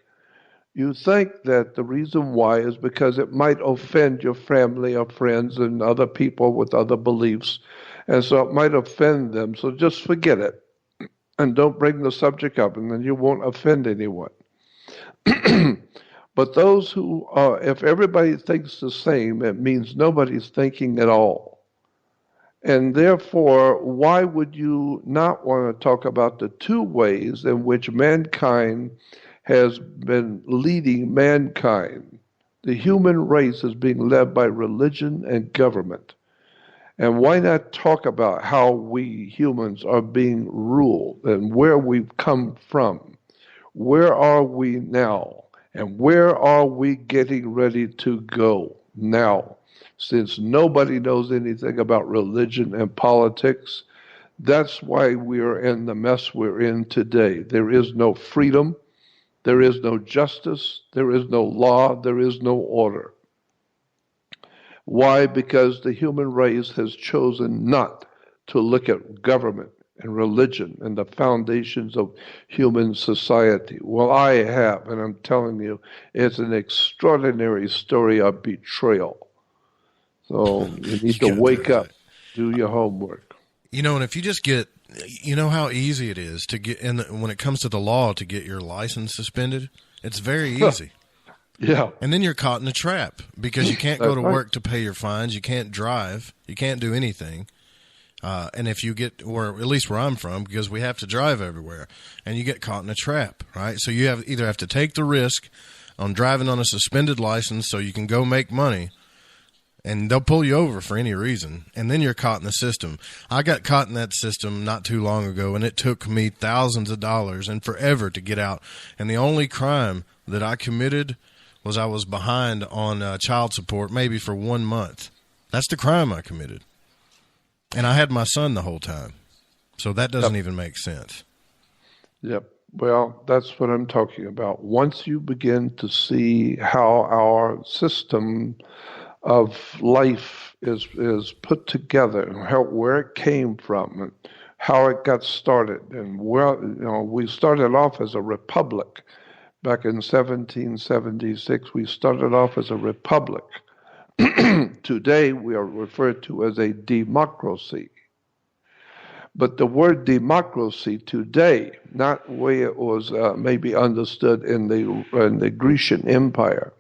that the reason why is because it might offend your family or friends and other people with other beliefs. And so it might offend them. So just forget it and don't bring the subject up, and then you won't offend anyone. But those who are, if everybody thinks the same, it means nobody's thinking at all. And therefore, why would you not want to talk about the two ways in which mankind has been leading mankind? The human race is being led by religion and government. And why not talk about how we humans are being ruled and where we've come from? Where are we now? And where are we getting ready to go now? Since nobody knows anything about religion and politics, That's why we're in the mess we're in today. There is no freedom. There is no justice. There is no law. There is no order. Why? Because the human race has chosen not to look at government and religion and the foundations of human society. Well, I have, and I'm telling you, it's an extraordinary story of betrayal. So you need to wake up, do your homework. And if you just get, how easy it is to get when it comes to the law to get your license suspended, it's very easy. Yeah. And then you're caught in a trap because you can't go to work to pay your fines. You can't drive. You can't do anything. And if you get, or at least where I'm from, because we have to drive everywhere, and you get caught in a trap, right? So you either have to take the risk on driving on a suspended license so you can go make money, and they'll pull you over for any reason, and then you're caught in the system. I got caught in that system not too long ago, and it took me thousands of dollars and forever to get out. And the only crime that I committed was I was behind on child support maybe for 1 month. That's the crime I committed. And I had my son the whole time. So that doesn't even make sense. Yep. Well, that's what I'm talking about. Once you begin to see how our system of life is put together, where it came from, and how it got started, and we started off as a republic. Back in 1776, we started off as a republic. Today, we are referred to as a democracy. But the word democracy today, not the way it was maybe understood in the Grecian Empire,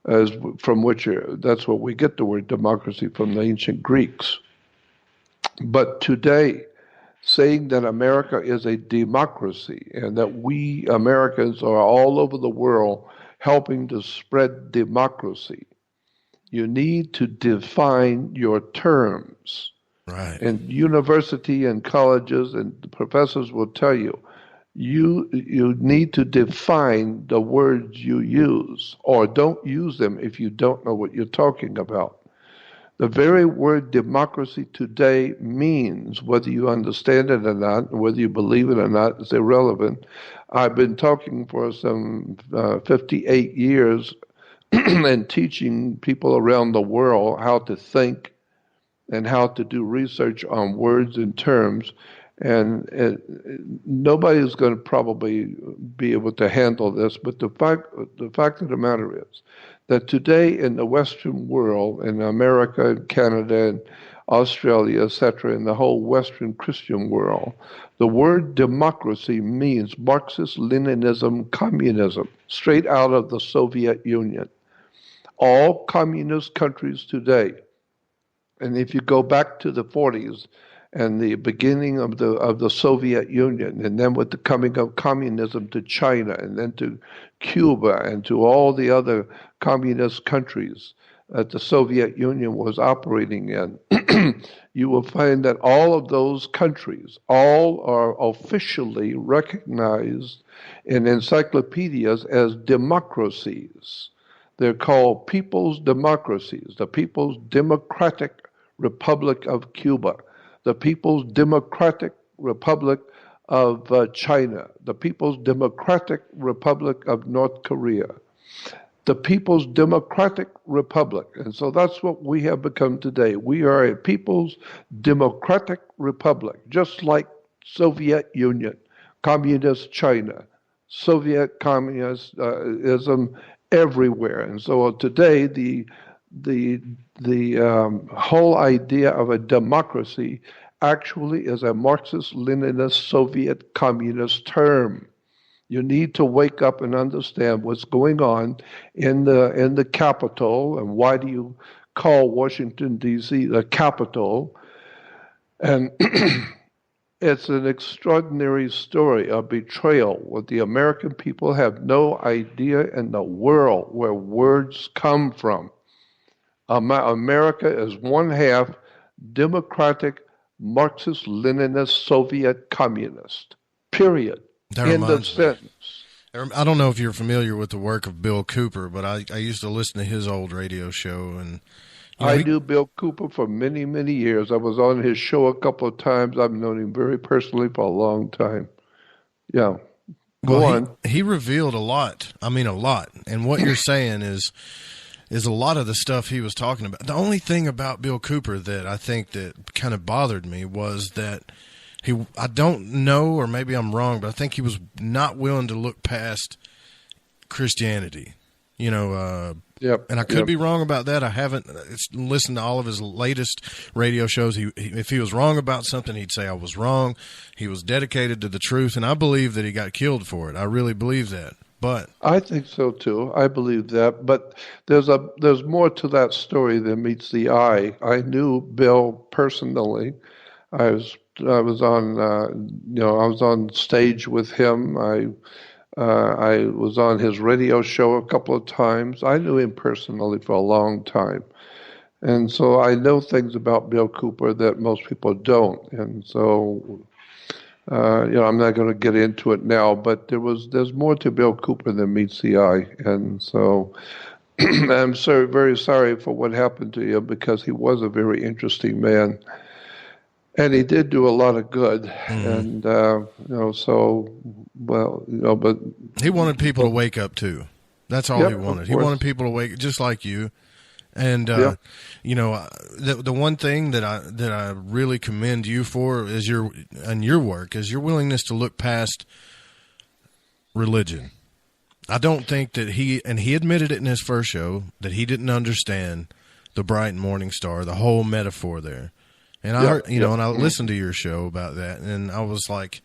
that's where we get the word democracy from, the ancient Greeks. But today, saying that America is a democracy and that we Americans are all over the world helping to spread democracy, you need to define your terms. Right. And university and colleges and the professors will tell you, you need to define the words you use, or don't use them if you don't know what you're talking about. The very word democracy today means, whether you understand it or not, whether you believe it or not, is irrelevant. I've been talking for some 58 years and teaching people around the world how to think and how to do research on words and terms. And nobody's going to probably be able to handle this, but the fact of the matter is that today in the Western world, in America and Canada and Australia, etc., in the whole Western Christian world, the word democracy means Marxist-Leninism, communism, straight out of the Soviet Union. All communist countries today, and if you go back to the 40s and the beginning of the Soviet Union, and then with the coming of communism to China, and then to Cuba, and to all the other communist countries that the Soviet Union was operating in, you will find that all of those countries, all are officially recognized in encyclopedias as democracies. They're called people's democracies, the People's Democratic Republic of Cuba, the People's Democratic Republic of China, the People's Democratic Republic of North Korea, the People's Democratic Republic. And so that's what we have become today. We are a People's Democratic Republic, just like Soviet Union, Communist China, Soviet communism everywhere. And so today, the whole idea of a democracy actually is a Marxist-Leninist Soviet communist term. You need to wake up and understand what's going on in the capital, and why do you call Washington, D.C. the capital? And it's an extraordinary story of betrayal where the American people have no idea in the world where words come from. America is one half democratic, Marxist-Leninist, Soviet communist. Period. End of sentence. I don't know if you're familiar with the work of Bill Cooper, but I used to listen to his old radio show, and I knew Bill Cooper for many, many years. I was on his show a couple of times. I've known him very personally for a long time. Yeah. Go on. He revealed a lot. I mean, a lot. And what you're saying is a lot of the stuff he was talking about. The only thing about Bill Cooper that I think that kind of bothered me was that I don't know, or maybe I'm wrong, but I think he was not willing to look past Christianity. Yep. And I could be wrong about that. I haven't listened to all of his latest radio shows. If he was wrong about something, he'd say I was wrong. He was dedicated to the truth, and I believe that he got killed for it. I really believe that. But I think so too. I believe that. But there's more to that story than meets the eye. I knew Bill personally. I was on stage with him. I was on his radio show a couple of times. I knew him personally for a long time. And so I know things about Bill Cooper that most people don't. And so, I'm not going to get into it now, but there's more to Bill Cooper than meets the eye. And so I'm very sorry for what happened to him, because he was a very interesting man. And he did do a lot of good, and but he wanted people to wake up too. That's all he wanted. He wanted people to wake, just like you. And the one thing that I really commend you for is your work is your willingness to look past religion. I don't think that he admitted it in his first show that he didn't understand the bright morning star, the whole metaphor there. And I heard, and I listened to your show about that, and I was like,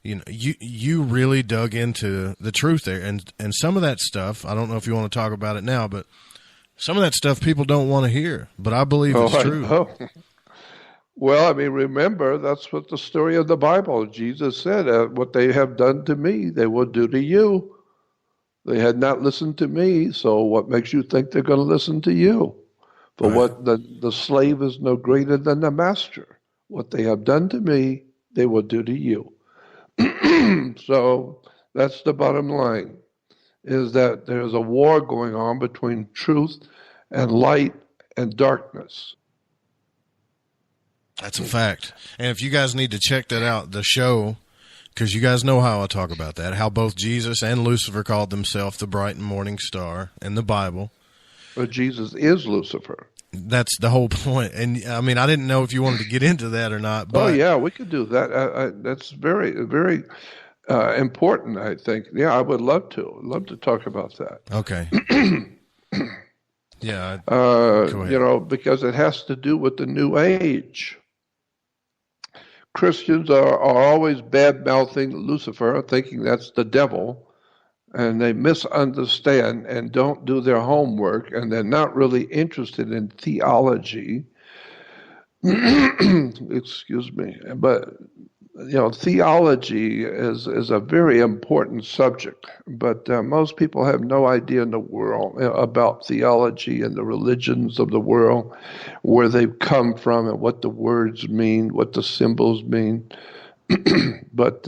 you really dug into the truth there, and some of that stuff, I don't know if you want to talk about it now, but some of that stuff people don't want to hear, but I believe it's true. Well, I mean, remember, that's what the story of the Bible. Jesus said, what they have done to me, they will do to you. They had not listened to me, so what makes you think they're going to listen to you? For what the slave is no greater than the master. What they have done to me, they will do to you. So that's the bottom line, is that there's a war going on between truth and light and darkness. That's a fact. And if you guys need to check that out, the show, because you guys know how I talk about that, how both Jesus and Lucifer called themselves the bright and morning star in the Bible. But Jesus is Lucifer. That's the whole point. And I mean, I didn't know if you wanted to get into that or not. But yeah, we could do that. That's very, very important, I think. Yeah, I would love to talk about that. Okay. Yeah. Go ahead. Because it has to do with the new age. Christians are always bad-mouthing Lucifer, thinking that's the devil. And they misunderstand and don't do their homework, and they're not really interested in theology. Excuse me. But, theology is a very important subject. But most people have no idea in the world about theology and the religions of the world, where they've come from and what the words mean, what the symbols mean. But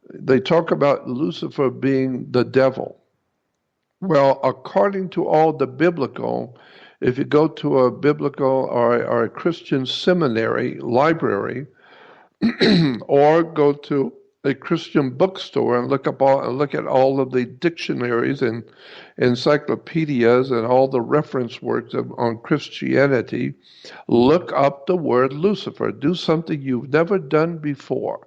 they talk about Lucifer being the devil. Well, according to all the biblical, if you go to a biblical or a Christian seminary library, or go to a Christian bookstore and look at all of the dictionaries and encyclopedias and all the reference works on Christianity, look up the word Lucifer. Do something you've never done before.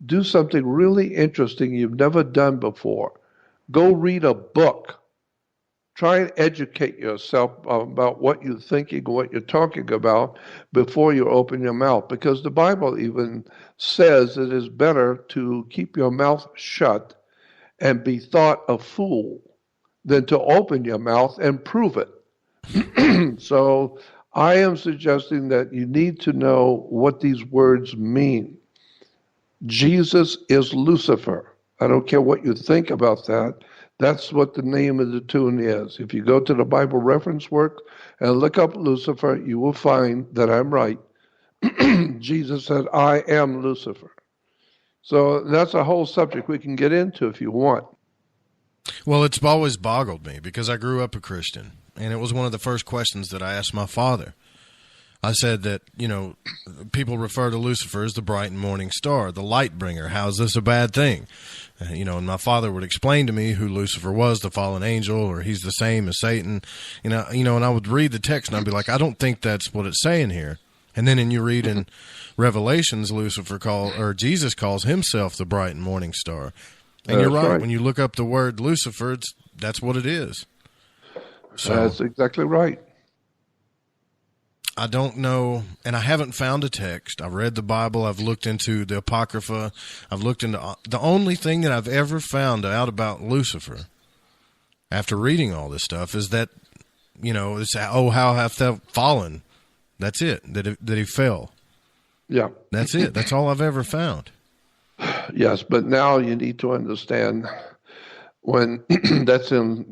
Do something really interesting you've never done before. Go read a book. Try and educate yourself about what you're thinking, what you're talking about before you open your mouth. Because the Bible even says it is better to keep your mouth shut and be thought a fool than to open your mouth and prove it. So I am suggesting that you need to know what these words mean. Jesus is Lucifer. I don't care what you think about that. That's what the name of the tune is. If you go to the Bible reference work and look up Lucifer, you will find that I'm right. Jesus said, I am Lucifer. So that's a whole subject we can get into if you want. Well, it's always boggled me because I grew up a Christian. and it was one of the first questions that I asked my father. I said that, people refer to Lucifer as the bright and morning star, the light bringer. How is this a bad thing? And my father would explain to me who Lucifer was, the fallen angel, or he's the same as Satan. And I would read the text and I'd be like, I don't think that's what it's saying here. And then you read in Revelations, Jesus calls himself the bright and morning star. And you're right. When you look up the word Lucifer, that's what it is. So that's exactly right. I don't know, and I haven't found a text. I've read the Bible. I've looked into the Apocrypha. I've looked into the only thing that I've ever found out about Lucifer after reading all this stuff is that, it's, how hath thou fallen? That's it, that he fell. Yeah. That's it. That's all I've ever found. Yes, but now you need to understand when that's in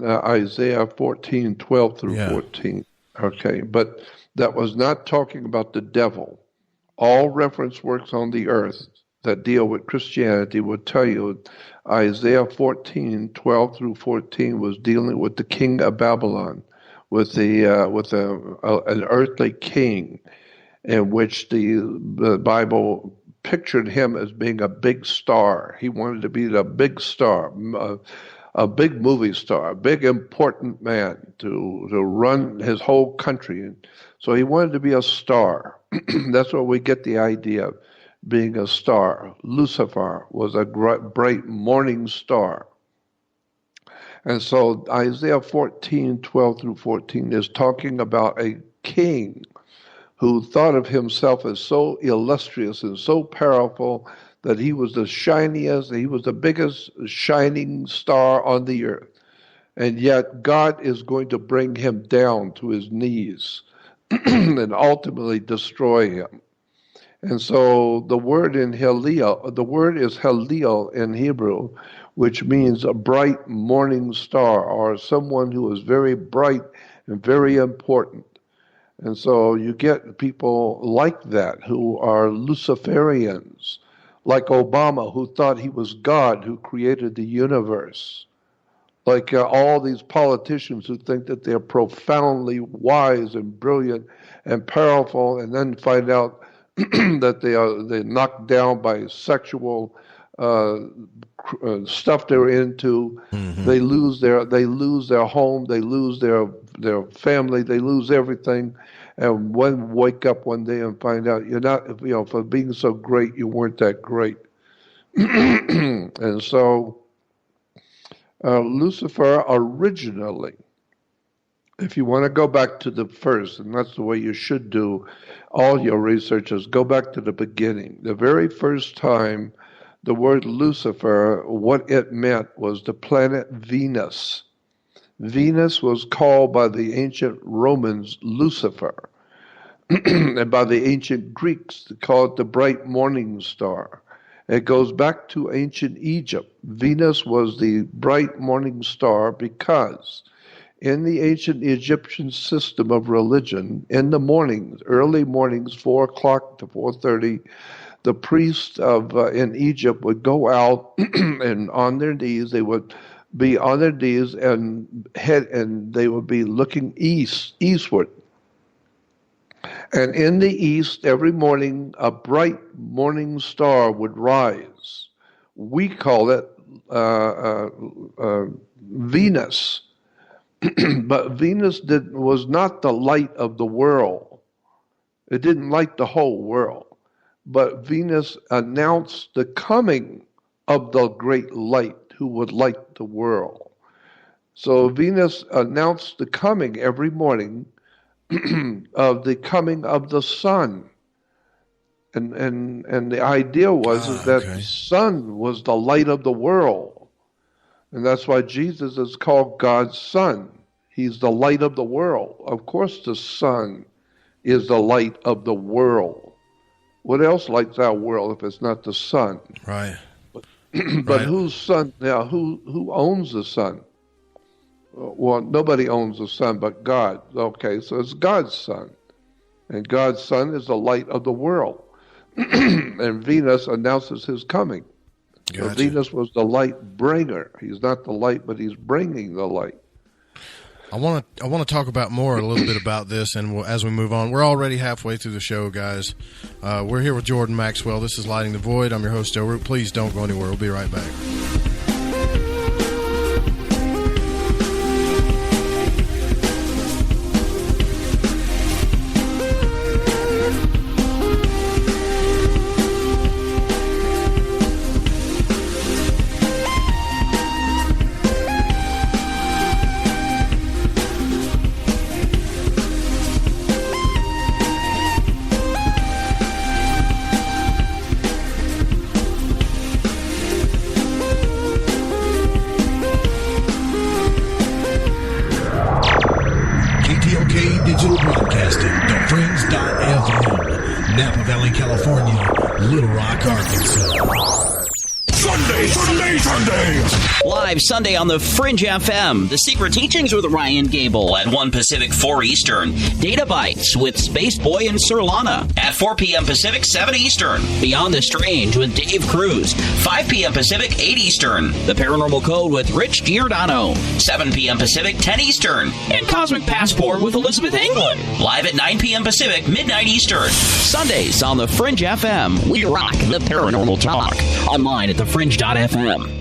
Isaiah 14:12 through 14. Okay, but that was not talking about the devil. All reference works on the earth that deal with Christianity would tell you Isaiah 14:12 through 14 was dealing with the king of Babylon, with an earthly king, in which the Bible pictured him as being a big star. He wanted to be the big star, a big movie star, a big important man to run his whole country. And so he wanted to be a star. That's where we get the idea of being a star. Lucifer was a bright morning star. And so Isaiah 14:12 through 14 is talking about a king who thought of himself as so illustrious and so powerful that he was the shiniest, he was the biggest shining star on the earth. And yet God is going to bring him down to his knees and ultimately destroy him. And so the word is Halil in Hebrew, which means a bright morning star, or someone who is very bright and very important. And so you get people like that who are Luciferians, like Obama, who thought he was God who created the universe. Like all these politicians who think that they're profoundly wise and brilliant and powerful, and then find out that they're knocked down by sexual stuff they're into. Mm-hmm. They lose their home, they lose their family, they lose everything, and wake up one day and find out you're not, for being so great, you weren't that great. And so Lucifer originally, if you want to go back to the first, and that's the way you should do all your research, is go back to the beginning. The very first time the word Lucifer, what it meant was the planet Venus. Venus was called by the ancient Romans Lucifer, and by the ancient Greeks they called it the bright morning star. It goes back to ancient Egypt. Venus was the bright morning star because in the ancient Egyptian system of religion, in the mornings, early mornings, 4 o'clock to 4:30, the priests in Egypt would go out and on their knees. They would be on their knees and they would be looking eastward. And in the east, every morning, a bright morning star would rise. We call it Venus. But Venus was not the light of the world. It didn't light the whole world. But Venus announced the coming of the great light who would light the world. So Venus announced the coming every morning of the coming of the sun. And the idea was that the sun was the light of the world. And that's why Jesus is called God's Son. He's the light of the world. Of course the sun is the light of the world. What else lights our world if it's not the sun? Right. But whose sun? Now, who owns the sun? Well, nobody owns the sun but God. Okay, so it's God's Son. And God's Son is the light of the world. And Venus announces his coming. Gotcha. So Venus was the light bringer. He's not the light, but he's bringing the light. I want to talk about a little bit about this, and as we move on, we're already halfway through the show, guys. We're here with Jordan Maxwell. This is Lighting the Void. I'm your host, Joe Root. Please don't go anywhere. We'll be right back. Live Sunday on the Fringe FM, The Secret Teachings with Ryan Gable at 1 Pacific, 4 Eastern. Data Bites with Space Boy and Sir Lana at 4 p.m. Pacific, 7 Eastern. Beyond the Strange with Dave Cruz, 5 p.m. Pacific, 8 Eastern. The Paranormal Code with Rich Giordano, 7 p.m. Pacific, 10 Eastern. And Cosmic Passport with Elizabeth England, live at 9 p.m. Pacific, midnight Eastern. Sundays on the Fringe FM, we rock the paranormal talk. Online at thefringe.fm.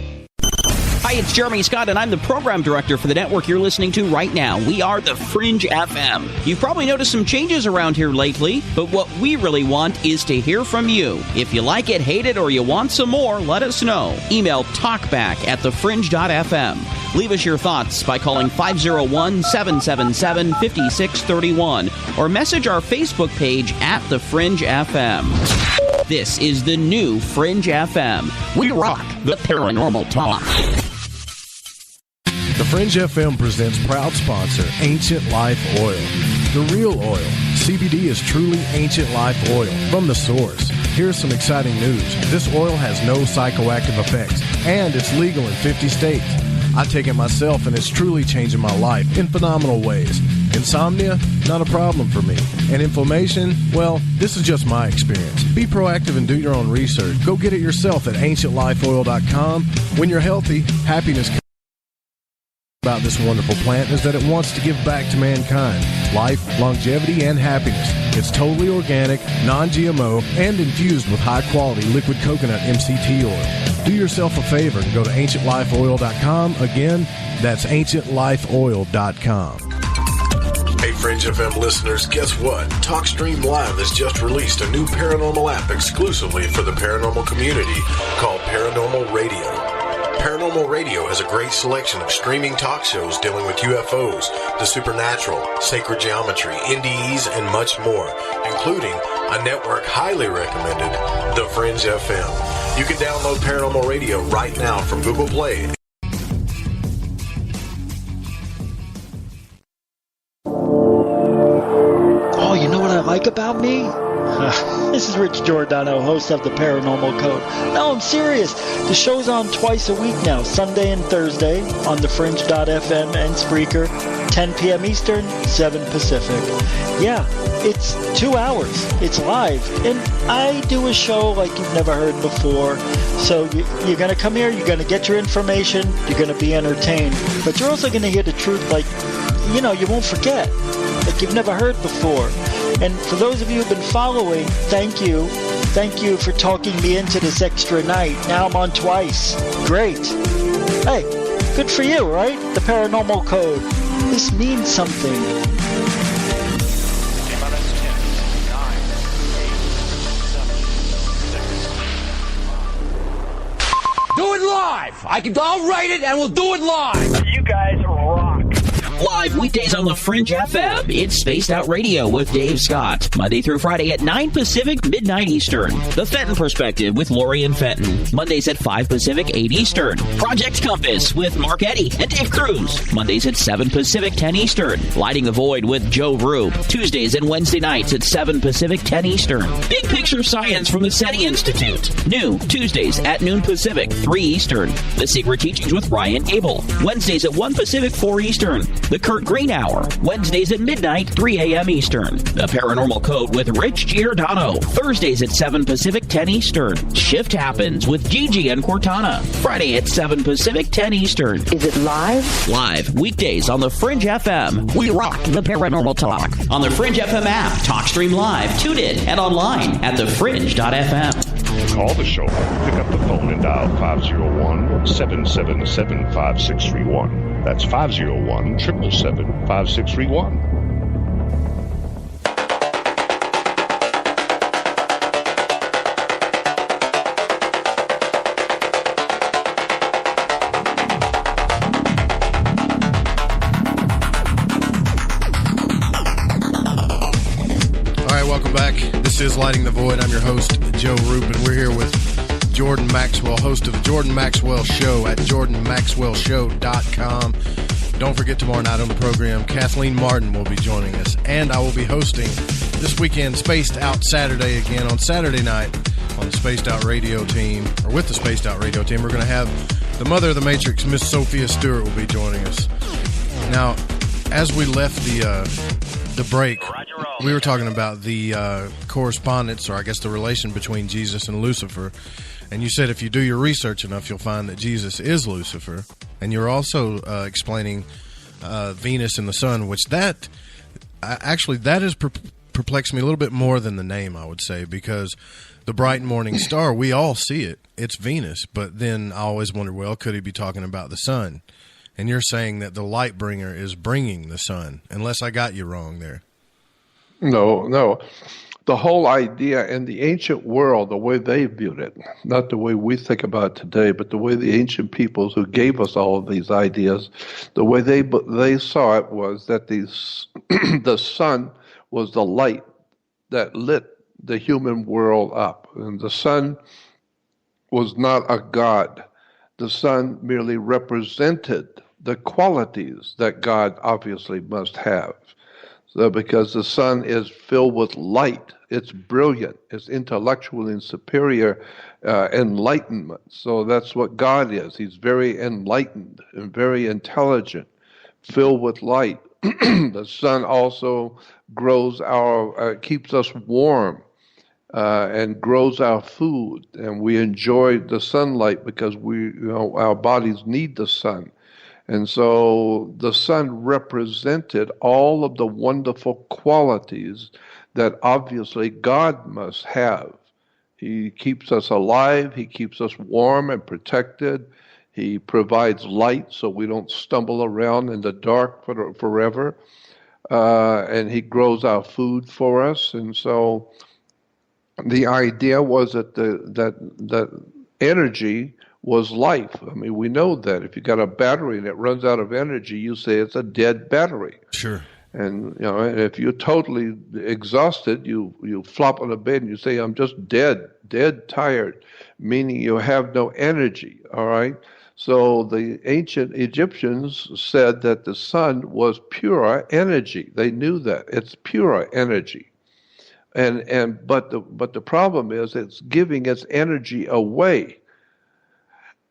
Hi, it's Jeremy Scott, and I'm the program director for the network you're listening to right now. We are the Fringe FM. You've probably noticed some changes around here lately, but what we really want is to hear from you. If you like it, hate it, or you want some more, let us know. Email talkback@thefringe.fm. Leave us your thoughts by calling 501-777-5631 or message our Facebook page at The Fringe FM. This is the new Fringe FM. We rock the paranormal talk. The Fringe FM presents proud sponsor, Ancient Life Oil. The real oil. CBD is truly ancient life oil from the source. Here's some exciting news. This oil has no psychoactive effects, and it's legal in 50 states. I take it myself, and it's truly changing my life in phenomenal ways. Insomnia? Not a problem for me. And inflammation? Well, this is just my experience. Be proactive and do your own research. Go get it yourself at ancientlifeoil.com. When you're healthy, happiness comes. About this wonderful plant is that it wants to give back to mankind life, longevity, and happiness. It's totally organic, non-GMO, and infused with high-quality liquid coconut MCT oil. Do yourself a favor and go to ancientlifeoil.com. Again, that's ancientlifeoil.com. Hey, Fringe FM listeners, guess what? TalkStream Live has just released a new paranormal app exclusively for the paranormal community called Paranormal Radio. Paranormal Radio has a great selection of streaming talk shows dealing with UFOs, the supernatural, sacred geometry, NDEs, and much more, including a network highly recommended, The Fringe FM. You can download Paranormal Radio right now from Google Play. Oh, you know what I like about me? This is Rich Giordano, host of The Paranormal Code. No, I'm serious. The show's on twice a week now, Sunday and Thursday, on thefringe.fm and Spreaker, 10 p.m. Eastern, 7 Pacific. Yeah, it's 2 hours. It's live. And I do a show like you've never heard before. So you're going to come here, you're going to get your information, you're going to be entertained. But you're also going to hear the truth like, you know, you won't forget. Like you've never heard before. And for those of you who've been following, thank you. Thank you for talking me into this extra night. Now I'm on twice. Great. Hey, good for you, right? The Paranormal Code. This means something. Do it live! I'll write it and we'll do it live! You guys rock! Live weekdays on the Fringe FM. It's Spaced Out Radio with Dave Scott. Monday through Friday at 9 Pacific, midnight Eastern. The Fenton Perspective with Lori and Fenton. Mondays at 5 Pacific, 8 Eastern. Project Compass with Mark Eddy and Dave Cruz. Mondays at 7 Pacific, 10 Eastern. Lighting the Void with Joe Roop. Tuesdays and Wednesday nights at 7 Pacific, 10 Eastern. Big Picture Science from the SETI Institute. New Tuesdays at noon Pacific, 3 Eastern. The Secret Teachings with Ryan Gable. Wednesdays at 1 Pacific, 4 Eastern. The Kurt Green Hour, Wednesdays at midnight, 3 a.m. Eastern. The Paranormal Code with Rich Giordano, Thursdays at 7 Pacific, 10 Eastern. Shift Happens with Gigi and Cortana, Friday at 7 Pacific, 10 Eastern. Is it live? Live, weekdays on the Fringe FM. We rock the paranormal talk. On the Fringe FM app, TalkStream Live, tune in, and online at thefringe.fm. Call the show. Pick up the phone and dial 501-777-5631. That's 501-777-5631. This is Lighting the Void. I'm your host, Joe Roop, and we're here with Jordan Maxwell, host of the Jordan Maxwell Show at jordanmaxwellshow.com. Don't forget tomorrow night on the program, Kathleen Martin will be joining us, and I will be hosting this weekend Spaced Out Saturday again on Saturday night on the Spaced Out Radio team, or with the Spaced Out Radio team. We're going to have the mother of the Matrix, Miss Sophia Stewart, will be joining us. Now, as we left the break, we were talking about the correspondence, or I guess the relation between Jesus and Lucifer. And you said if you do your research enough, you'll find that Jesus is Lucifer. And you're also explaining Venus and the sun, which that has perplexed me a little bit more than the name, I would say, because the bright morning star, we all see it. It's Venus. But then I always wonder, well, could he be talking about the sun? And you're saying that the light bringer is bringing the sun, unless I got you wrong there. No. The whole idea in the ancient world, the way they viewed it, not the way we think about it today, but the way the ancient peoples who gave us all of these ideas, the way they saw it was that the sun was the light that lit the human world up. And the sun was not a god. The sun merely represented the qualities that God obviously must have. So because the sun is filled with light, it's brilliant, it's intellectual and superior enlightenment. So that's what God is. He's very enlightened and very intelligent, filled with light. The sun also grows keeps us warm and grows our food, and we enjoy the sunlight because our bodies need the sun. And so the sun represented all of the wonderful qualities that obviously God must have. He keeps us alive. He keeps us warm and protected. He provides light so we don't stumble around in the dark forever. And he grows our food for us. And so the idea was that energy was life. I mean, we know that if you got a battery and it runs out of energy, you say it's a dead battery. Sure. And if you're totally exhausted, you flop on the bed and you say, "I'm just dead, tired," meaning you have no energy. All right. So the ancient Egyptians said that the sun was pure energy. They knew that it's pure energy. But the problem is it's giving its energy away.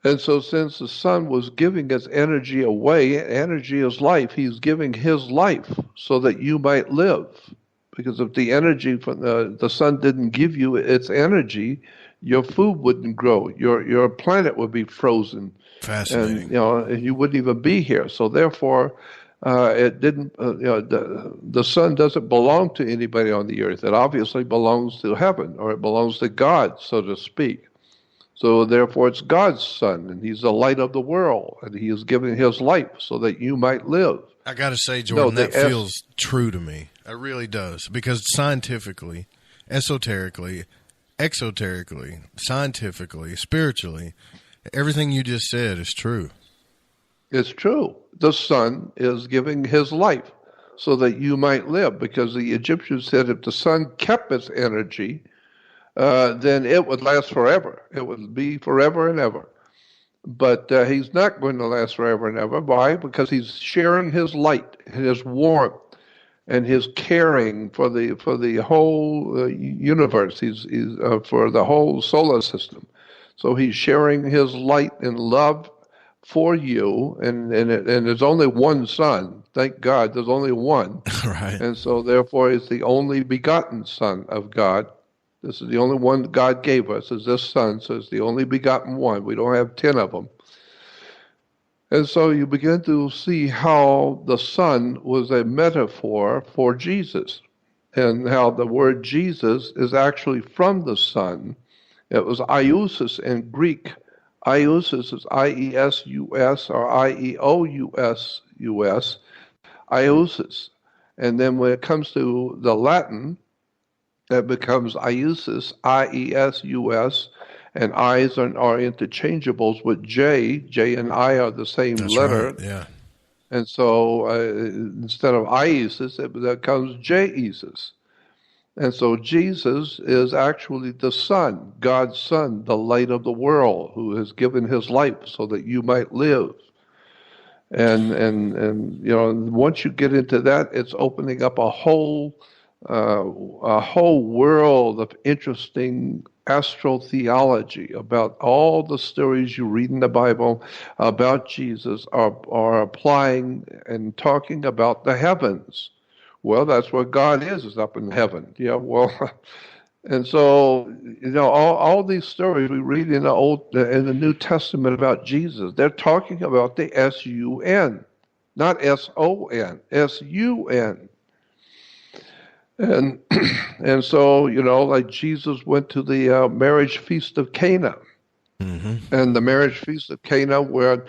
And so since the sun was giving its energy away, energy is life, he's giving his life so that you might live. Because if the energy from the sun didn't give you its energy, your food wouldn't grow. Your planet would be frozen. Fascinating. And you wouldn't even be here. So therefore, it didn't. The sun doesn't belong to anybody on the earth. It obviously belongs to heaven, or it belongs to God, so to speak. So therefore, it's God's son, and he's the light of the world, and he is giving his life so that you might live. I got to say, Jordan, that feels true to me. It really does, because scientifically, esoterically, exoterically, scientifically, spiritually, everything you just said is true. It's true. The sun is giving his life so that you might live, because the Egyptians said if the sun kept its energy, then it would last forever. It would be forever and ever. But he's not going to last forever and ever. Why? Because he's sharing his light, his warmth, and his caring for the whole universe. He's for the whole solar system. So he's sharing his light and love for you, and there's only one Son. Thank God, there's only one. Right. And so, therefore, it's the only begotten Son of God. This is the only one God gave us, is this Son. So it's the only begotten one. We don't have 10 of them. And so you begin to see how the Son was a metaphor for Jesus, and how the word Jesus is actually from the Son. It was iousis in Greek. Iousis is I-E-S-U-S or I-E-O-U-S, iousis. And then when it comes to the Latin, it becomes iousis, I-E-S-U-S, and I's are interchangeables with J. J and I are the same letter. Right, yeah. And so instead of iousis, it becomes J-esis. And so Jesus is actually the Son, God's Son, the light of the world, who has given his life so that you might live. And you know, once you get into that, it's opening up a whole world of interesting astrotheology about all the stories you read in the Bible about Jesus are applying and talking about the heavens. Well, that's where God is up in heaven. Yeah, well, and so, you know, all these stories we read in the New Testament about Jesus, they're talking about the S-U-N, not S-O-N, S-U-N. And so, you know, like Jesus went to the marriage feast of Cana. Mm-hmm. And the marriage feast of Cana where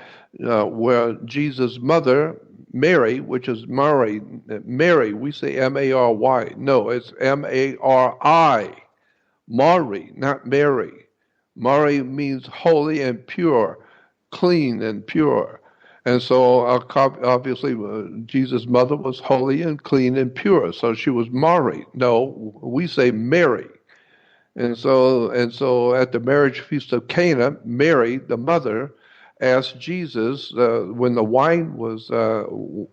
Jesus' mother, Mary, which is Mary, we say M-A-R-Y. No, it's M-A-R-I. Mari, not Mary. Mari means holy and pure, clean and pure. And so obviously Jesus' mother was holy and clean and pure, so she was Mari. No, we say Mary. And so at the marriage feast of Cana, Mary, the mother, asked Jesus, when the wine was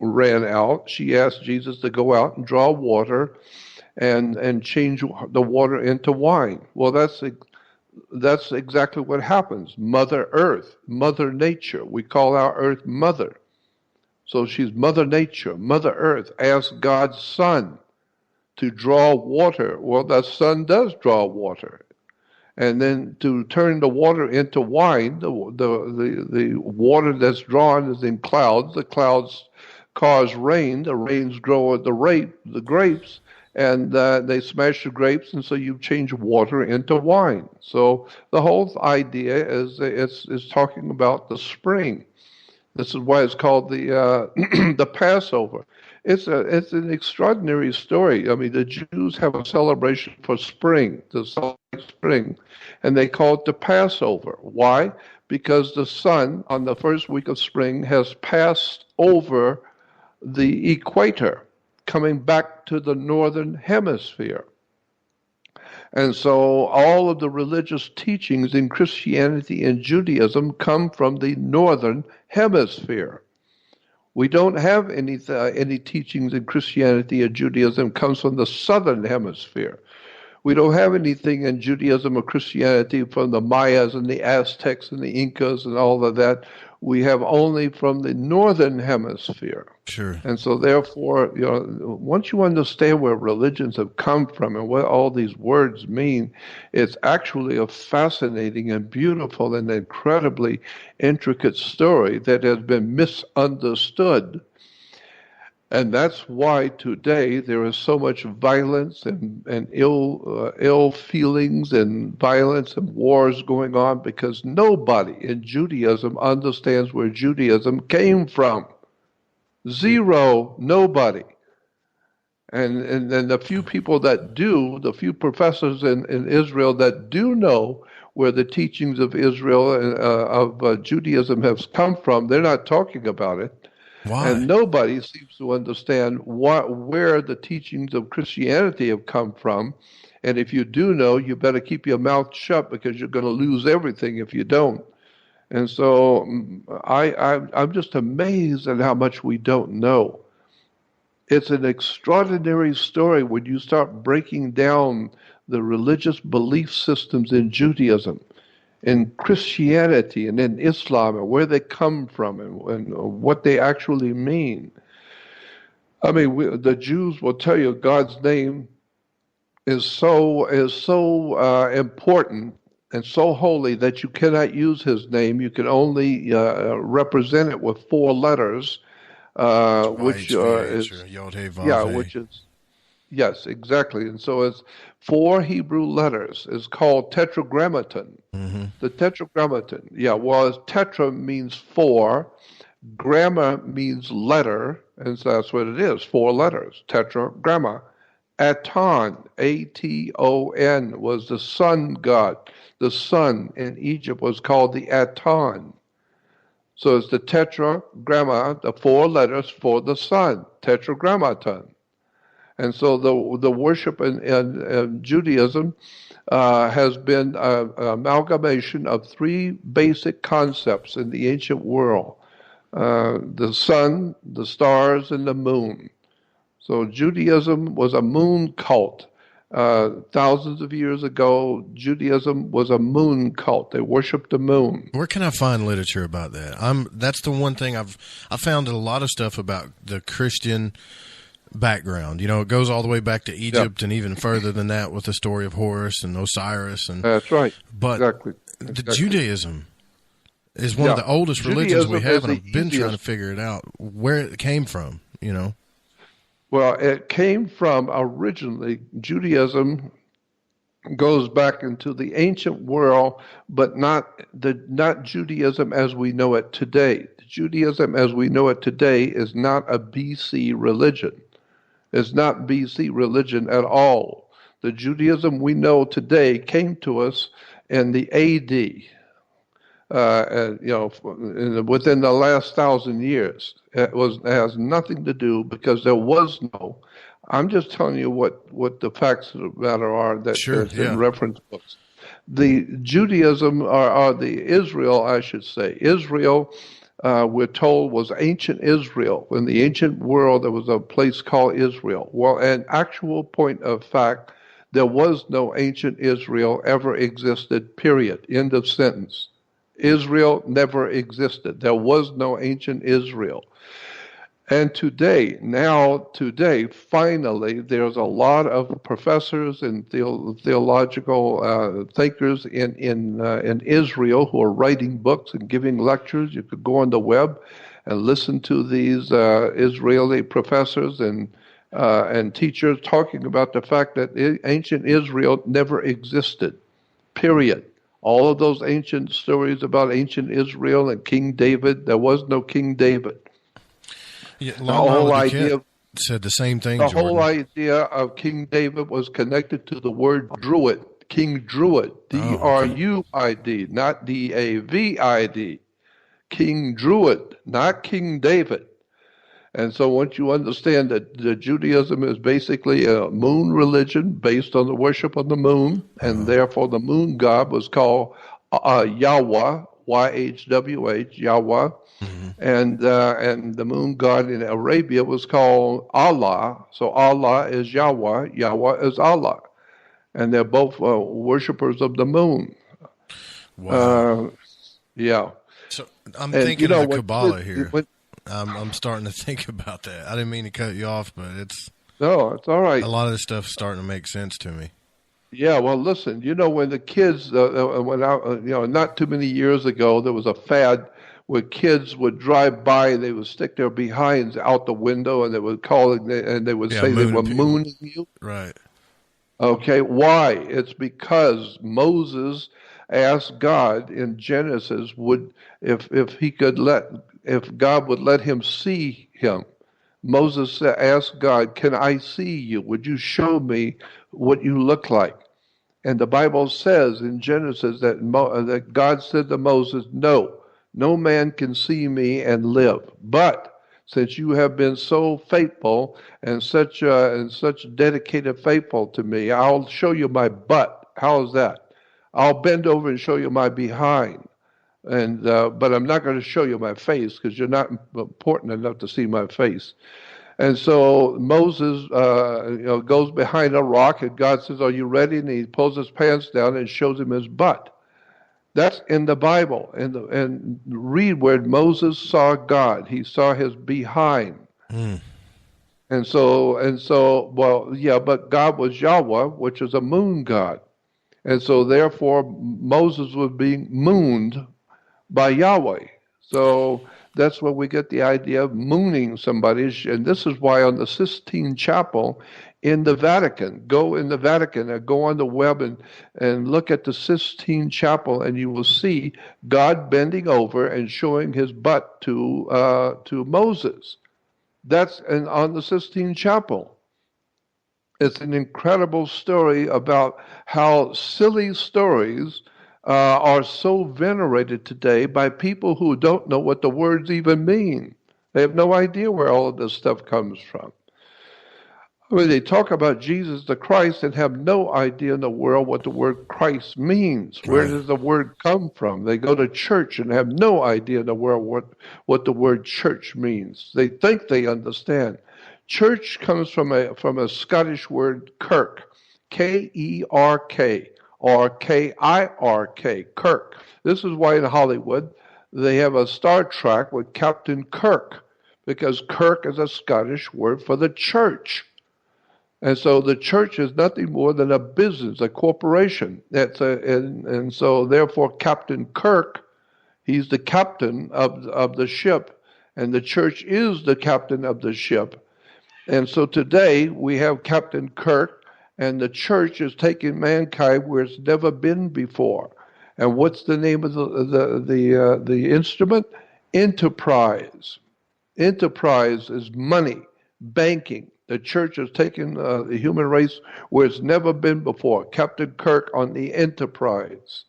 ran out, she asked Jesus to go out and draw water and change the water into wine. Well, that's exactly what happens. Mother Earth, Mother Nature. We call our Earth Mother. So she's Mother Nature, Mother Earth, asked God's Son to draw water. Well, that Son does draw water. And then to turn the water into wine, the water that's drawn is in clouds. The clouds cause rain. The rains grow the grapes, and they smash the grapes, and so you change water into wine. So the whole idea is it's talking about the spring. This is why it's called the the Passover. It's an extraordinary story. I mean, the Jews have a celebration for spring, to celebrate spring, and they call it the Passover. Why? Because the sun on the first week of spring has passed over the equator, coming back to the northern hemisphere. And so all of the religious teachings in Christianity and Judaism come from the northern hemisphere. We don't have any teachings in Christianity or Judaism comes from the southern hemisphere. We don't have anything in Judaism or Christianity from the Mayas and the Aztecs and the Incas and all of that. We have only from the northern hemisphere. Sure. And so therefore, you know, once you understand where religions have come from and what all these words mean, it's actually a fascinating and beautiful and incredibly intricate story that has been misunderstood. And that's why today there is so much violence and ill feelings and violence and wars going on, because nobody in Judaism understands where Judaism came from. Zero, nobody. And the few people that do, the few professors in Israel that do know where the teachings of Israel of Judaism have come from, they're not talking about it. Why? And nobody seems to understand where the teachings of Christianity have come from. And if you do know, you better keep your mouth shut, because you're going to lose everything if you don't. And so I'm just amazed at how much we don't know. It's an extraordinary story when you start breaking down the religious belief systems in Judaism. in Christianity and in Islam and where they come from and what they actually mean. I mean, the Jews will tell you God's name is so important and so holy that you cannot use his name. You can only represent it with 4 letters, which is which is yes, exactly. And so it's 4 Hebrew letters. It's called tetragrammaton. Mm-hmm. The tetragrammaton, well, tetra means 4, gramma means letter, and so that's what it is. 4 letters, tetragramma. Aton, A-T-O-N, was the sun god. The sun in Egypt was called the Aton. So it's the tetragramma, the 4 letters for the sun, tetragrammaton. And so the worship in Judaism has been an amalgamation of 3 basic concepts in the ancient world. The sun, the stars, and the moon. So Judaism was a moon cult. Thousands of years ago, Judaism was a moon cult. They worshiped the moon. Where can I find literature about that? That's the one thing I found a lot of stuff about the Christian background. You know, it goes all the way back to Egypt and even further than that with the story of Horus and Osiris. And that's right. But exactly. The Judaism is one of the oldest religions we have, and I've been trying to figure it out where it came from. You know. Well, it came from originally, Judaism goes back into the ancient world, but not Judaism as we know it today. Judaism as we know it today is not a BC religion. It's not BC religion at all. The Judaism we know today came to us in the AD. Within the last 1,000 years, it has nothing to do because there was no. I'm just telling you what the facts of the matter are that's in reference books. The Judaism or the Israel, I should say, Israel. We're told was ancient Israel. In the ancient world, there was a place called Israel. Well, an actual point of fact, there was no ancient Israel ever existed. Period. End of sentence. Israel never existed. There was no ancient Israel. And today, finally, there's a lot of professors and theological thinkers in Israel who are writing books and giving lectures. You could go on the web and listen to these Israeli professors and teachers talking about the fact that ancient Israel never existed. Period. All of those ancient stories about ancient Israel and King David, there was no King David. Yeah, the whole idea said the same thing. The whole idea of King David was connected to the word Druid, King Druid, D-R-U-I-D, not D-A-V-I-D. King Druid, not King David. And so once you understand that Judaism is basically a moon religion based on the worship of the moon, and therefore the moon god was called Yahweh, Y-H-W-H, Yahweh, and the moon god in Arabia was called Allah. So Allah is Yahweh, Yahweh is Allah. And they're both worshipers of the moon. Wow. Yeah. So I'm thinking of Kabbalah here. I'm starting to think about that. I didn't mean to cut you off, but it's all right. A lot of this stuff's starting to make sense to me. Yeah, well, listen, when the kids went out, not too many years ago, there was a fad where kids would drive by, they would stick their behinds out the window, and they would call it, and they would say they were mooning you. Right. Okay, why? It's because Moses asked God in Genesis if God would let him see him. Moses asked God, "Can I see you? Would you show me what you look like?" And the Bible says in Genesis that God said to Moses, no man can see me and live. But since you have been so faithful and such dedicated faithful to me, I'll show you my butt. How's that? I'll bend over and show you my behind. And but I'm not going to show you my face because you're not important enough to see my face. And so Moses goes behind a rock, and God says, "Are you ready?" And he pulls his pants down and shows him his butt. That's in the Bible. And read where Moses saw God. He saw his behind. And so, well, yeah, but God was Yahweh, which is a moon god. And so, therefore, Moses was being mooned by Yahweh. So that's where we get the idea of mooning somebody. And this is why on the Sistine Chapel in the Vatican, go in the Vatican and go on the web and look at the Sistine Chapel, and you will see God bending over and showing his butt to Moses. That's on the Sistine Chapel. It's an incredible story about how silly stories are so venerated today by people who don't know what the words even mean. They have no idea where all of this stuff comes from. I mean, they talk about Jesus the Christ and have no idea in the world what the word Christ means. Where does the word come from? They go to church and have no idea in the world what the word church means. They think they understand. Church comes from a Scottish word kirk, K-E-R-K, or K-I-R-K, Kirk. This is why in Hollywood they have a Star Trek with Captain Kirk, because Kirk is a Scottish word for the church. And so the church is nothing more than a business, a corporation. And so therefore Captain Kirk, he's the captain of the ship, and the church is the captain of the ship. And so today we have Captain Kirk, and the church is taking mankind where it's never been before. And what's the name of the instrument? Enterprise. Enterprise is money, banking. The church has taken the human race where it's never been before. Captain Kirk on the Enterprise.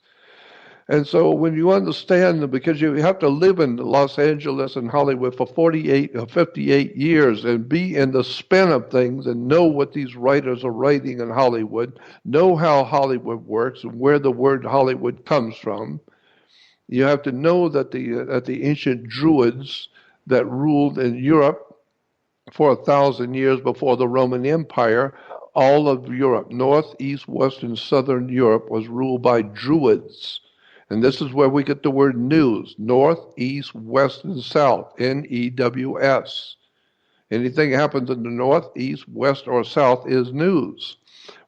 And so when you understand, because you have to live in Los Angeles and Hollywood for 48 or 58 years and be in the spin of things and know what these writers are writing in Hollywood, know how Hollywood works and where the word Hollywood comes from, you have to know that the ancient Druids that ruled in Europe for 1,000 years before the Roman Empire, all of Europe, north, east, west, and southern Europe was ruled by Druids. And this is where we get the word news, north, east, west, and south, N-E-W-S. Anything that happens in the north, east, west, or south is news.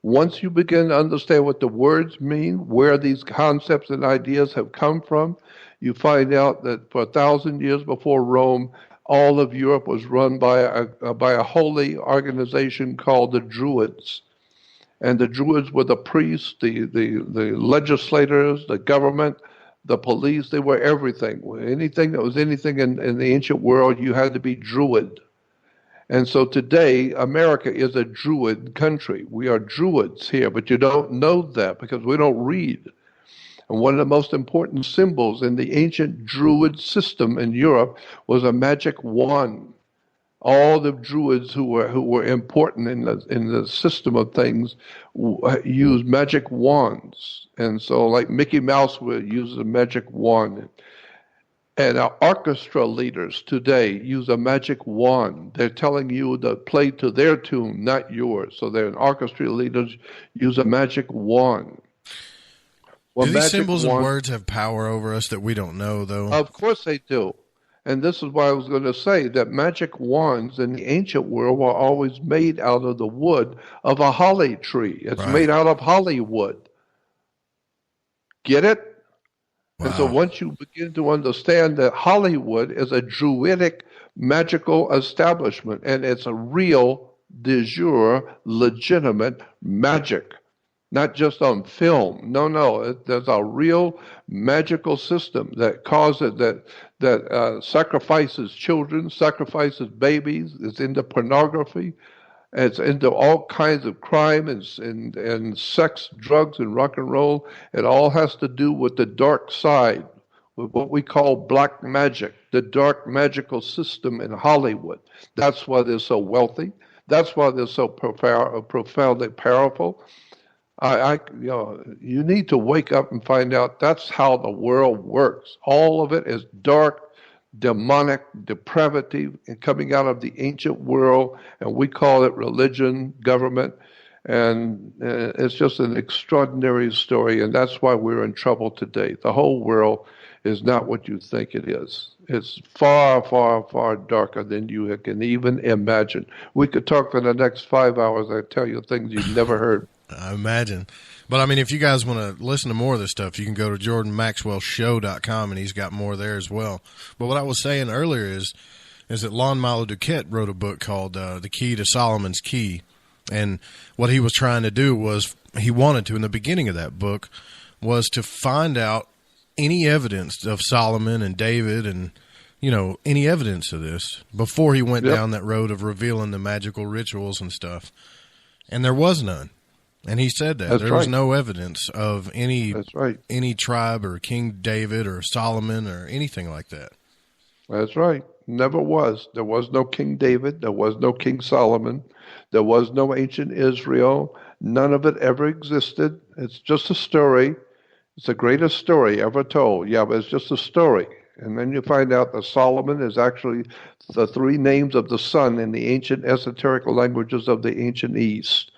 Once you begin to understand what the words mean, where these concepts and ideas have come from, you find out that for 1,000 years before Rome, all of Europe was run by a holy organization called the Druids. And the Druids were the priests, the legislators, the government, the police. They were everything. Anything that was anything in the ancient world, you had to be Druid. And so today, America is a Druid country. We are Druids here, but you don't know that because we don't read. And one of the most important symbols in the ancient Druid system in Europe was a magic wand. All the Druids who were important in the system of things used magic wands. And so like Mickey Mouse would use a magic wand. And our orchestra leaders today use a magic wand. They're telling you to play to their tune, not yours. So their orchestra leaders use a magic wand. Well, do these symbols and words have power over us that we don't know, though? Of course they do. And this is why I was going to say that magic wands in the ancient world were always made out of the wood of a holly tree. It's made out of Hollywood. Get it? Wow. And so once you begin to understand that Hollywood is a Druidic magical establishment, and it's a real, de jure, legitimate magic. Not just on film. No. There's a real magical system that causes that sacrifices children, sacrifices babies. It's into pornography. It's into all kinds of crime and sex, drugs, and rock and roll. It all has to do with the dark side, with what we call black magic, the dark magical system in Hollywood. That's why they're so wealthy. That's why they're so profoundly powerful. You need to wake up and find out that's how the world works. All of it is dark, demonic, depravity, and coming out of the ancient world, and we call it religion, government, And it's just an extraordinary story, and that's why we're in trouble today. The whole world is not what you think it is. It's far, far, far darker than you can even imagine. We could talk for the next 5 hours. I tell you things you've never heard. I imagine. But, I mean, if you guys want to listen to more of this stuff, you can go to JordanMaxwellShow.com, and he's got more there as well. But what I was saying earlier is that Lon Milo Duquette wrote a book called The Key to Solomon's Key. And what he was trying to do was, he wanted to, in the beginning of that book, was to find out any evidence of Solomon and David and, you know, any evidence of this before he went down that road of revealing the magical rituals and stuff. And there was none. And he said that. There was no evidence of any tribe or King David or Solomon or anything like that. That's right. Never was. There was no King David. There was no King Solomon. There was no ancient Israel. None of it ever existed. It's just a story. It's the greatest story ever told. Yeah, but it's just a story. And then you find out that Solomon is actually the three names of the sun in the ancient esoteric languages of the ancient East.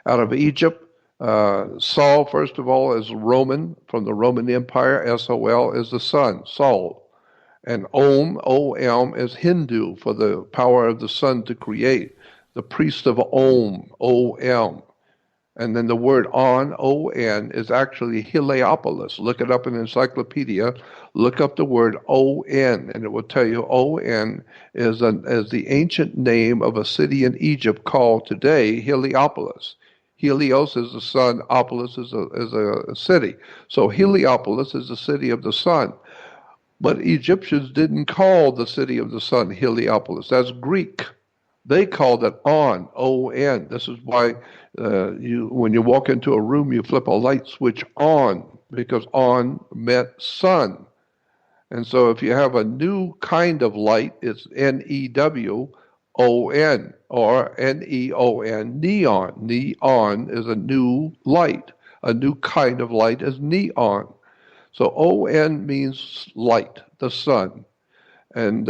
Out of Egypt, Sol, first of all, is Roman, from the Roman Empire. S-O-L is the sun, Sol. And Om, O-M, is Hindu for the power of the sun to create. The priest of Om, O-M. And then the word On, O-N, is actually Heliopolis. Look it up in encyclopedia. Look up the word O-N, and it will tell you O-N is the ancient name of a city in Egypt called today Heliopolis. Helios is the sun, Opolis is a city. So Heliopolis is the city of the sun. But Egyptians didn't call the city of the sun Heliopolis. That's Greek. They called it On, O-N. This is why when you walk into a room, you flip a light switch on, because On meant sun. And so if you have a new kind of light, it's N-E-W-O-N or N-E-O-N, neon. Neon is a new light. A new kind of light is neon. So O-N means light, the sun. And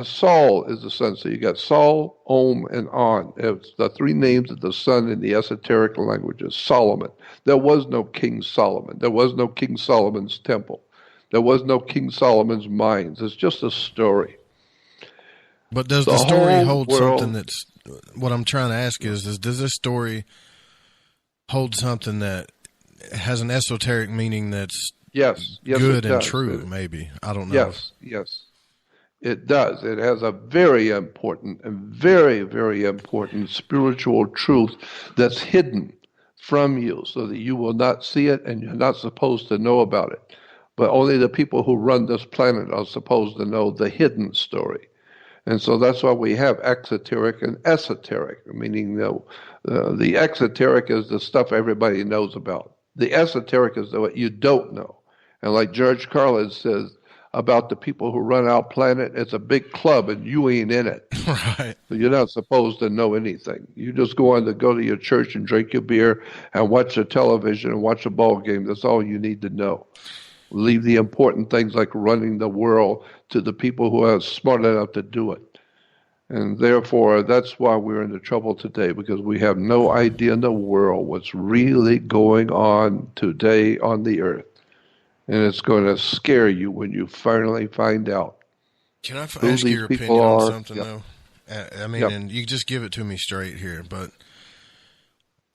Sol is the sun. So you got Sol, Om, and On. It's the three names of the sun in the esoteric languages. Solomon. There was no King Solomon. There was no King Solomon's temple. There was no King Solomon's mines. It's just a story. But does the story hold something that's, what I'm trying to ask is does this story hold something that has an esoteric meaning that's good and true, maybe? I don't know. Yes. It does. It has a very important and very, very important spiritual truth that's hidden from you so that you will not see it and you're not supposed to know about it. But only the people who run this planet are supposed to know the hidden story. And so that's why we have exoteric and esoteric, meaning the exoteric is the stuff everybody knows about. The esoteric is what you don't know. And like George Carlin says about the people who run our planet, it's a big club and you ain't in it. Right. So you're not supposed to know anything. You just go to your church and drink your beer and watch the television and watch a ball game. That's all you need to know. Leave the important things like running the world to the people who are smart enough to do it. And therefore, that's why we're in the trouble today, because we have no idea in the world what's really going on today on the earth. And it's going to scare you when you finally find out. Can I ask your opinion on something, though? I mean, and you just give it to me straight here, but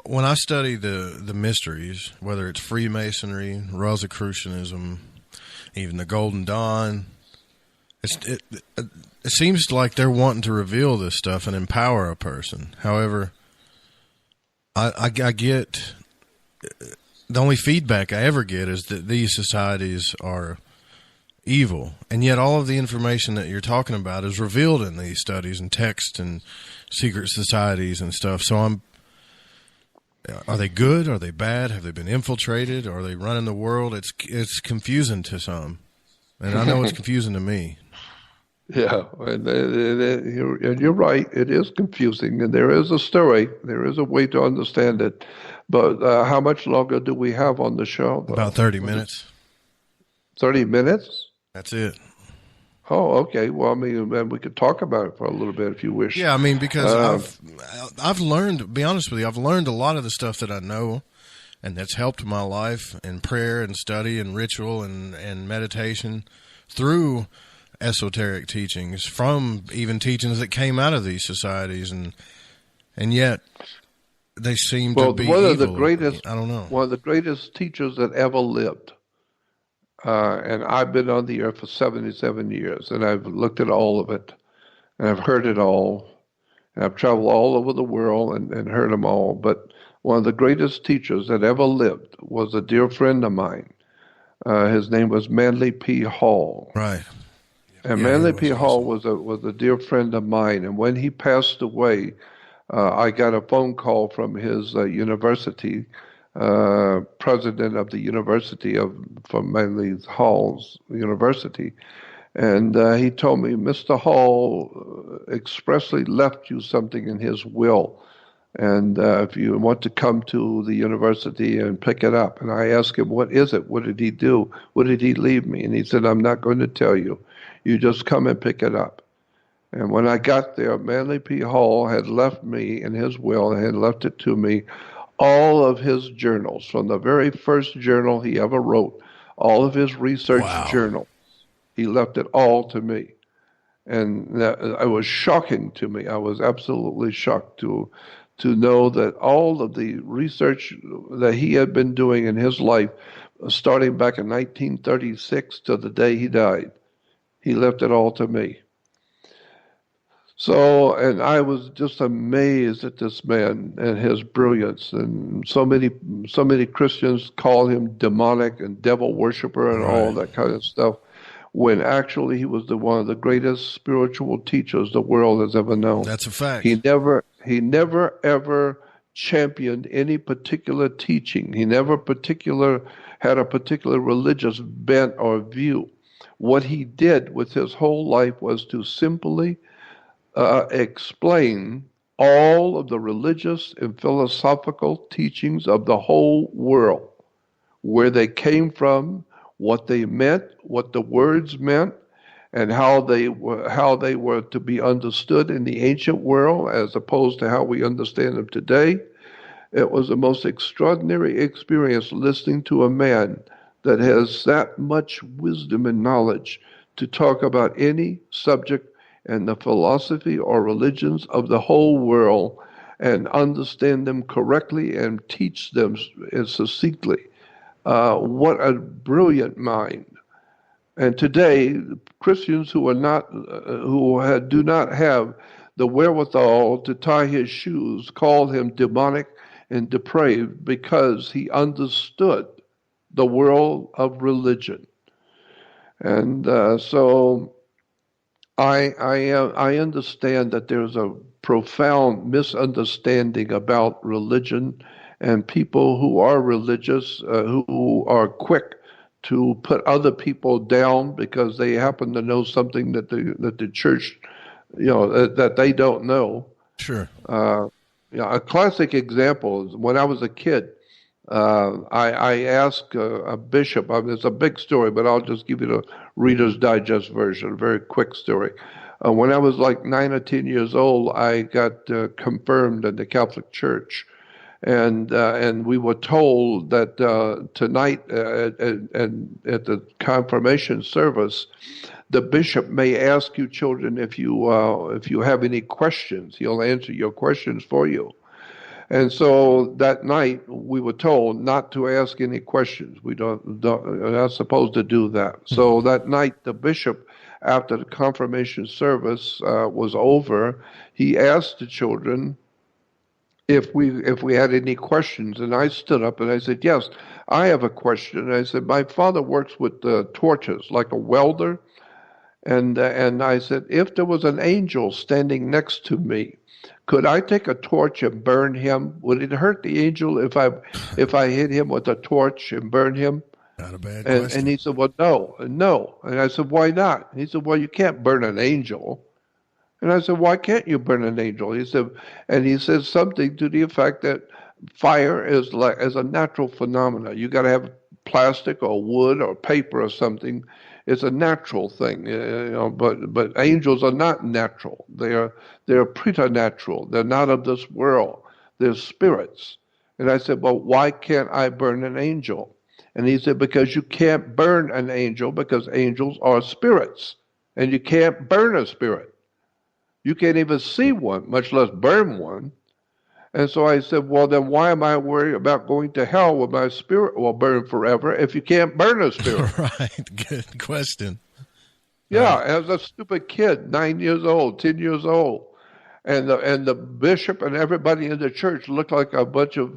when I study the mysteries, whether it's Freemasonry, Rosicrucianism, even the Golden Dawn, it seems like they're wanting to reveal this stuff and empower a person. However, I get the only feedback I ever get is that these societies are evil, and yet all of the information that you're talking about is revealed in these studies and texts and secret societies and stuff. So are they good? Are they bad? Have they been infiltrated? Are they running the world? It's confusing to some, and I know it's confusing to me. Yeah, and you're right. It is confusing, and there is a story. There is a way to understand it. But how much longer do we have on the show? About 30 minutes. 30 minutes? That's it. Oh, okay. Well, I mean, we could talk about it for a little bit if you wish. Yeah, I mean, because I've learned, to be honest with you, I've learned a lot of the stuff that I know, and that's helped my life in prayer and study and ritual and meditation through esoteric teachings, from even teachings that came out of these societies, and yet they seem to be one evil. of the greatest, I don't know. One of the greatest teachers that ever lived. And I've been on the earth for 77 years, and I've looked at all of it, and I've heard it all, and I've traveled all over the world and heard them all. But one of the greatest teachers that ever lived was a dear friend of mine. His name was Manly P. Hall. Right. And Manly P. Hall was a dear friend of mine. And when he passed away, I got a phone call from his university, president of the university from Manly Hall's university. And he told me, Mr. Hall expressly left you something in his will. And if you want to come to the university and pick it up. And I asked him, what is it? What did he do? What did he leave me? And he said, I'm not going to tell you. You just come and pick it up. And when I got there, Manly P. Hall had left me in his will, and had left it to me, all of his journals, from the very first journal he ever wrote, all of his research journals. He left it all to me. And it was shocking to me. I was absolutely shocked to know that all of the research that he had been doing in his life, starting back in 1936 to the day he died, he left it all to me. So, and I was just amazed at this man and his brilliance. And so many Christians call him demonic and devil worshiper and all that kind of stuff, when actually he was one of the greatest spiritual teachers the world has ever known. That's a fact. He never ever championed any particular teaching. He never had a particular religious bent or view. What he did with his whole life was to simply explain all of the religious and philosophical teachings of the whole world, where they came from, what they meant, what the words meant, and how they were to be understood in the ancient world as opposed to how we understand them today. It was the most extraordinary experience listening to a man that has that much wisdom and knowledge to talk about any subject and the philosophy or religions of the whole world and understand them correctly and teach them succinctly. What a brilliant mind. And today, Christians who do not have the wherewithal to tie his shoes call him demonic and depraved because he understood the world of religion. And so I understand that there's a profound misunderstanding about religion, and people who are religious, who are quick to put other people down because they happen to know something that the church, that they don't know. Sure. A classic example is when I was a kid. I asked a bishop. I mean, it's a big story, but I'll just give you the Reader's Digest version, a very quick story. When I was like 9 or 10 years old, I got confirmed in the Catholic Church. And we were told that tonight at the confirmation service, the bishop may ask you children if you have any questions. He'll answer your questions for you. And so that night we were told not to ask any questions. We're not supposed to do that. So that night the bishop, after the confirmation service was over, he asked the children if we had any questions. And I stood up and I said, yes, I have a question. And I said, my father works with torches, like a welder. And I said, if there was an angel standing next to me, could I take a torch and burn him? Would it hurt the angel if I hit him with a torch and burn him? Not a bad question. And he said, well, no. And I said, why not? He said, well, you can't burn an angel. And I said, why can't you burn an angel? He said something to the effect that fire is a natural phenomenon. You got to have plastic or wood or paper or something, It's a natural thing, but angels are not natural. They're preternatural. They're not of this world. They're spirits. And I said, well, why can't I burn an angel? And he said, because you can't burn an angel because angels are spirits. And you can't burn a spirit. You can't even see one, much less burn one. And so I said, well, then why am I worried about going to hell when my spirit will burn forever if you can't burn a spirit? Right. Good question. Yeah, as a stupid kid, 9 years old, 10 years old. And the bishop and everybody in the church looked like a bunch of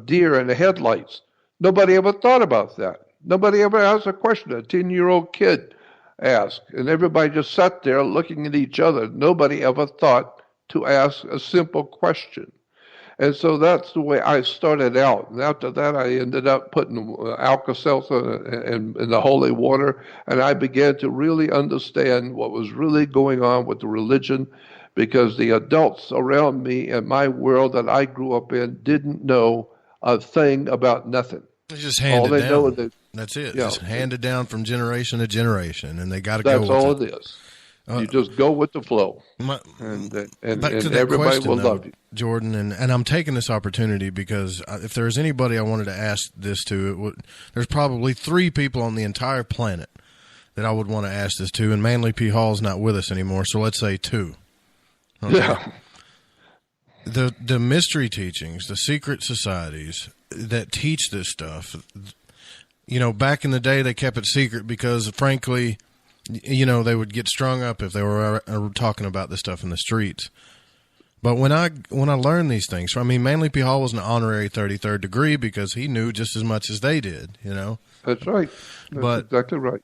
deer in the headlights. Nobody ever thought about that. Nobody ever asked a question. A 10-year-old kid asked. And everybody just sat there looking at each other. Nobody ever thought to ask a simple question. And so that's the way I started out. And after that, I ended up putting Alka-Seltzer in the holy water. And I began to really understand what was really going on with the religion, because the adults around me in my world that I grew up in didn't know a thing about nothing. They just handed down. Know is that, that's it. Just handed down from generation to generation, and they got to go with it. That's all it is. You just go with the flow, and everybody will love you. Jordan, and I'm taking this opportunity because if there's anybody I wanted to ask this to, there's probably 3 people on the entire planet that I would want to ask this to, and Manly P. Hall's not with us anymore, so let's say 2. Okay. Yeah. The mystery teachings, the secret societies that teach this stuff, back in the day they kept it secret because, frankly, they would get strung up if they were talking about this stuff in the streets. But when I learned these things, Manly P. Hall was an honorary 33rd degree because he knew just as much as they did, That's right. That's exactly right.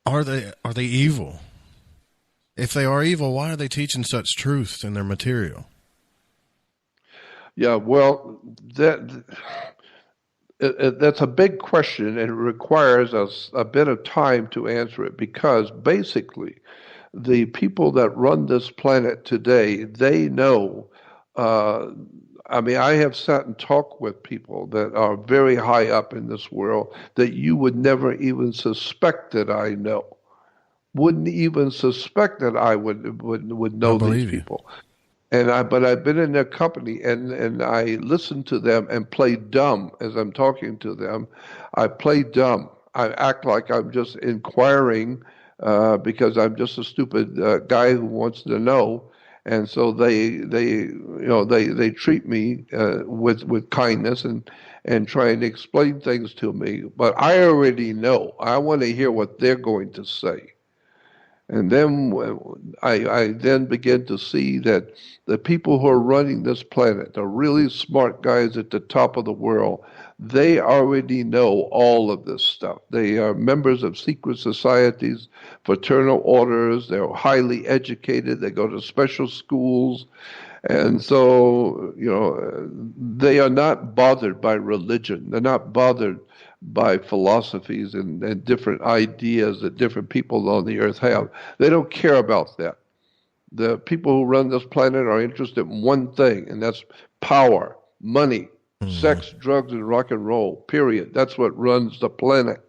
Are they evil? If they are evil, why are they teaching such truth in their material? Yeah, well, that's a big question, and it requires us a bit of time to answer it, because basically the people that run this planet today, they know. I have sat and talked with people that are very high up in this world that you would never even suspect that I know. Wouldn't even suspect that I would know these people. But I've been in their company and I listen to them and play dumb as I'm talking to them. I play dumb. I act like I'm just inquiring because I'm just a stupid guy who wants to know. And so they treat me with kindness and try and explain things to me. But I already know. I want to hear what they're going to say. And then I then begin to see that the people who are running this planet, the really smart guys at the top of the world, they already know all of this stuff. They are members of secret societies, fraternal orders. They're highly educated. They go to special schools. And so, they are not bothered by religion. They're not bothered by philosophies and different ideas that different people on the earth have. They don't care about that. The people who run this planet are interested in one thing, and that's power, money, sex, drugs, and rock and roll, period. That's what runs the planet,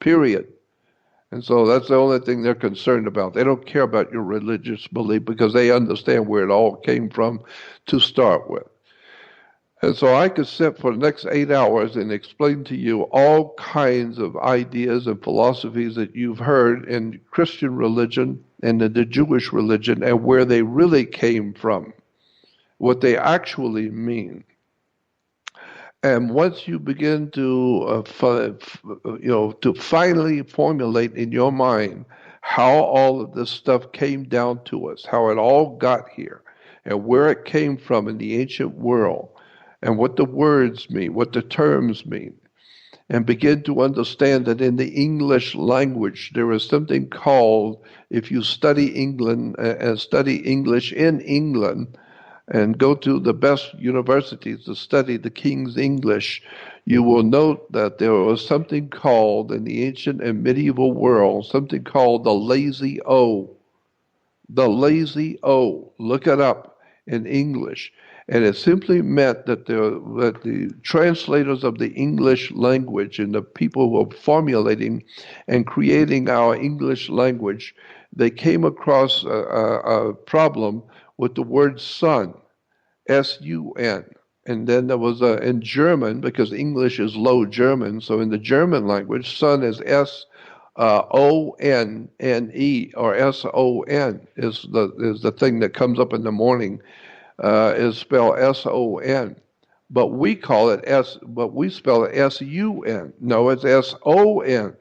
period. And so that's the only thing they're concerned about. They don't care about your religious belief because they understand where it all came from to start with. And so I could sit for the next 8 hours and explain to you all kinds of ideas and philosophies that you've heard in Christian religion and in the Jewish religion and where they really came from, what they actually mean. And once you begin to finally formulate in your mind how all of this stuff came down to us, how it all got here, and where it came from in the ancient world, and what the words mean, what the terms mean, and begin to understand that in the English language there is something called, if you study England and study English in England and go to the best universities to study the King's English, you will note that there was something called in the ancient and medieval world, something called the lazy O. The lazy O. Look it up in English. And it simply meant that the translators of the English language and the people who are formulating and creating our English language, they came across a problem with the word sun, S-U-N. And then there was in German, because English is Low German, so in the German language, sun is S-O-N-N-E, or S-O-N is the thing that comes up in the morning. Is spelled S-O-N, but we call it but we spell it S-U-N. No, it's S-O-N,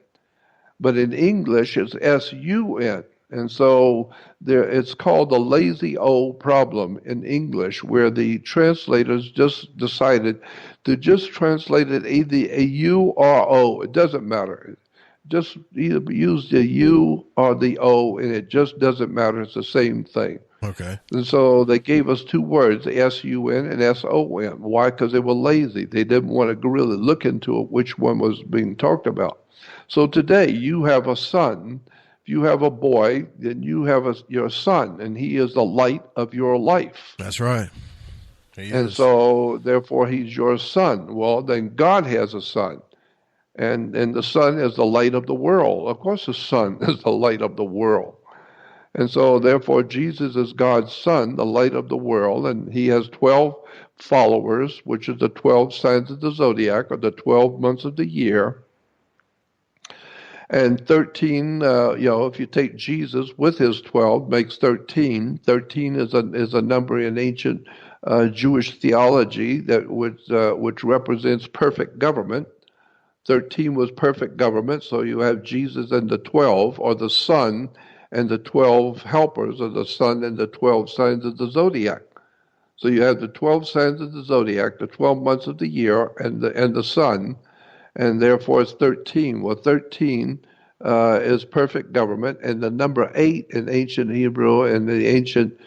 but in English it's S-U-N, and so it's called the lazy O problem in English, where the translators just decided to just translate it either a U or O. It doesn't matter. Just either use the U or the O, and it just doesn't matter. It's the same thing. Okay. And so they gave us two words, S-U-N and S-O-N. Why? Because they were lazy. They didn't want to really look into it, which one was being talked about. So today you have a son. If you have a boy, then you have your son, and he is the light of your life. That's right. And so, therefore, he's your son. Well, then God has a son. And the sun is the light of the world. Of course, the sun is the light of the world. And so, therefore, Jesus is God's son, the light of the world, and he has 12 followers, which is the 12 signs of the zodiac, or the 12 months of the year. And 13, if you take Jesus with his 12, makes 13. 13 is a number in ancient Jewish theology which represents perfect government. 13 was perfect government, so you have Jesus and the 12, or the Son and the 12 helpers, or the Son and the 12 signs of the zodiac. So you have the 12 signs of the zodiac, the 12 months of the year, and the Sun, and therefore it's 13. Well, 13 is perfect government, and the number 8 in ancient Hebrew and the ancient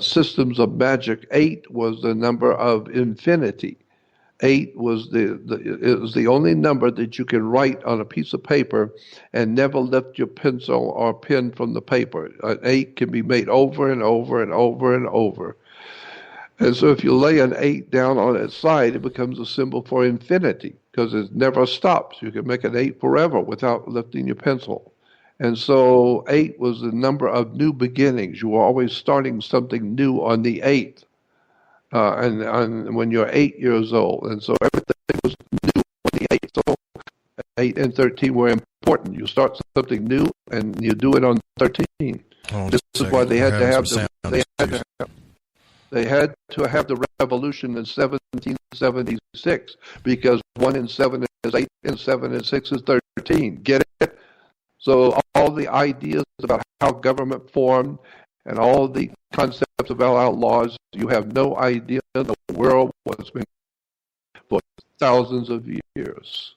systems of magic, 8 was the number of infinity. 8 was it was the only number that you can write on a piece of paper and never lift your pencil or pen from the paper. An 8 can be made over and over and over and over. And so if you lay an 8 down on its side, it becomes a symbol for infinity, because it never stops. You can make an 8 forever without lifting your pencil. And so 8 was the number of new beginnings. You were always starting something new on the 8th. And when you're 8 years old. And so everything was new on the 8th. So 8 and 13 were important. You start something new, and you do it on 13. This is why they had to have the revolution in 1776, because 1 and 7 is 8, and 7 and 6 is 13. Get it? So all the ideas about how government formed and all the concepts about outlaws, you have no idea the world was been for thousands of years.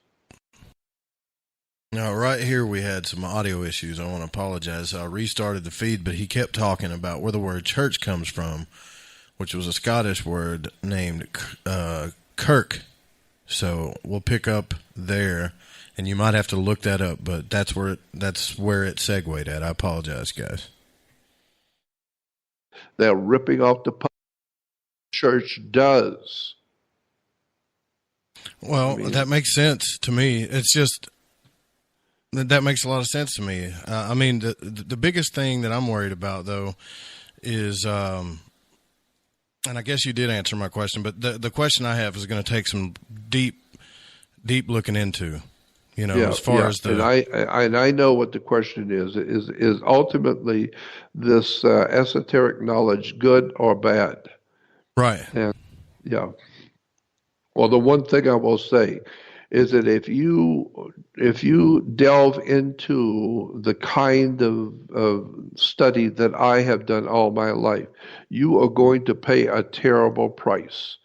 Now, right here we had some audio issues. I want to apologize. I restarted the feed, but he kept talking about where the word church comes from, which was a Scottish word named kirk. So we'll pick up there, and you might have to look that up, but that's where it segued at. I apologize, guys. They're ripping off the church does. Well, that makes sense to me. It's just that makes a lot of sense to me. The biggest thing that I'm worried about, though, is, and I guess you did answer my question, but the question I have is going to take some deep looking into. As far as the and I know what the question is ultimately this esoteric knowledge good or bad? Right. And well, the one thing I will say is that if you delve into the kind of study that I have done all my life, you are going to pay a terrible price,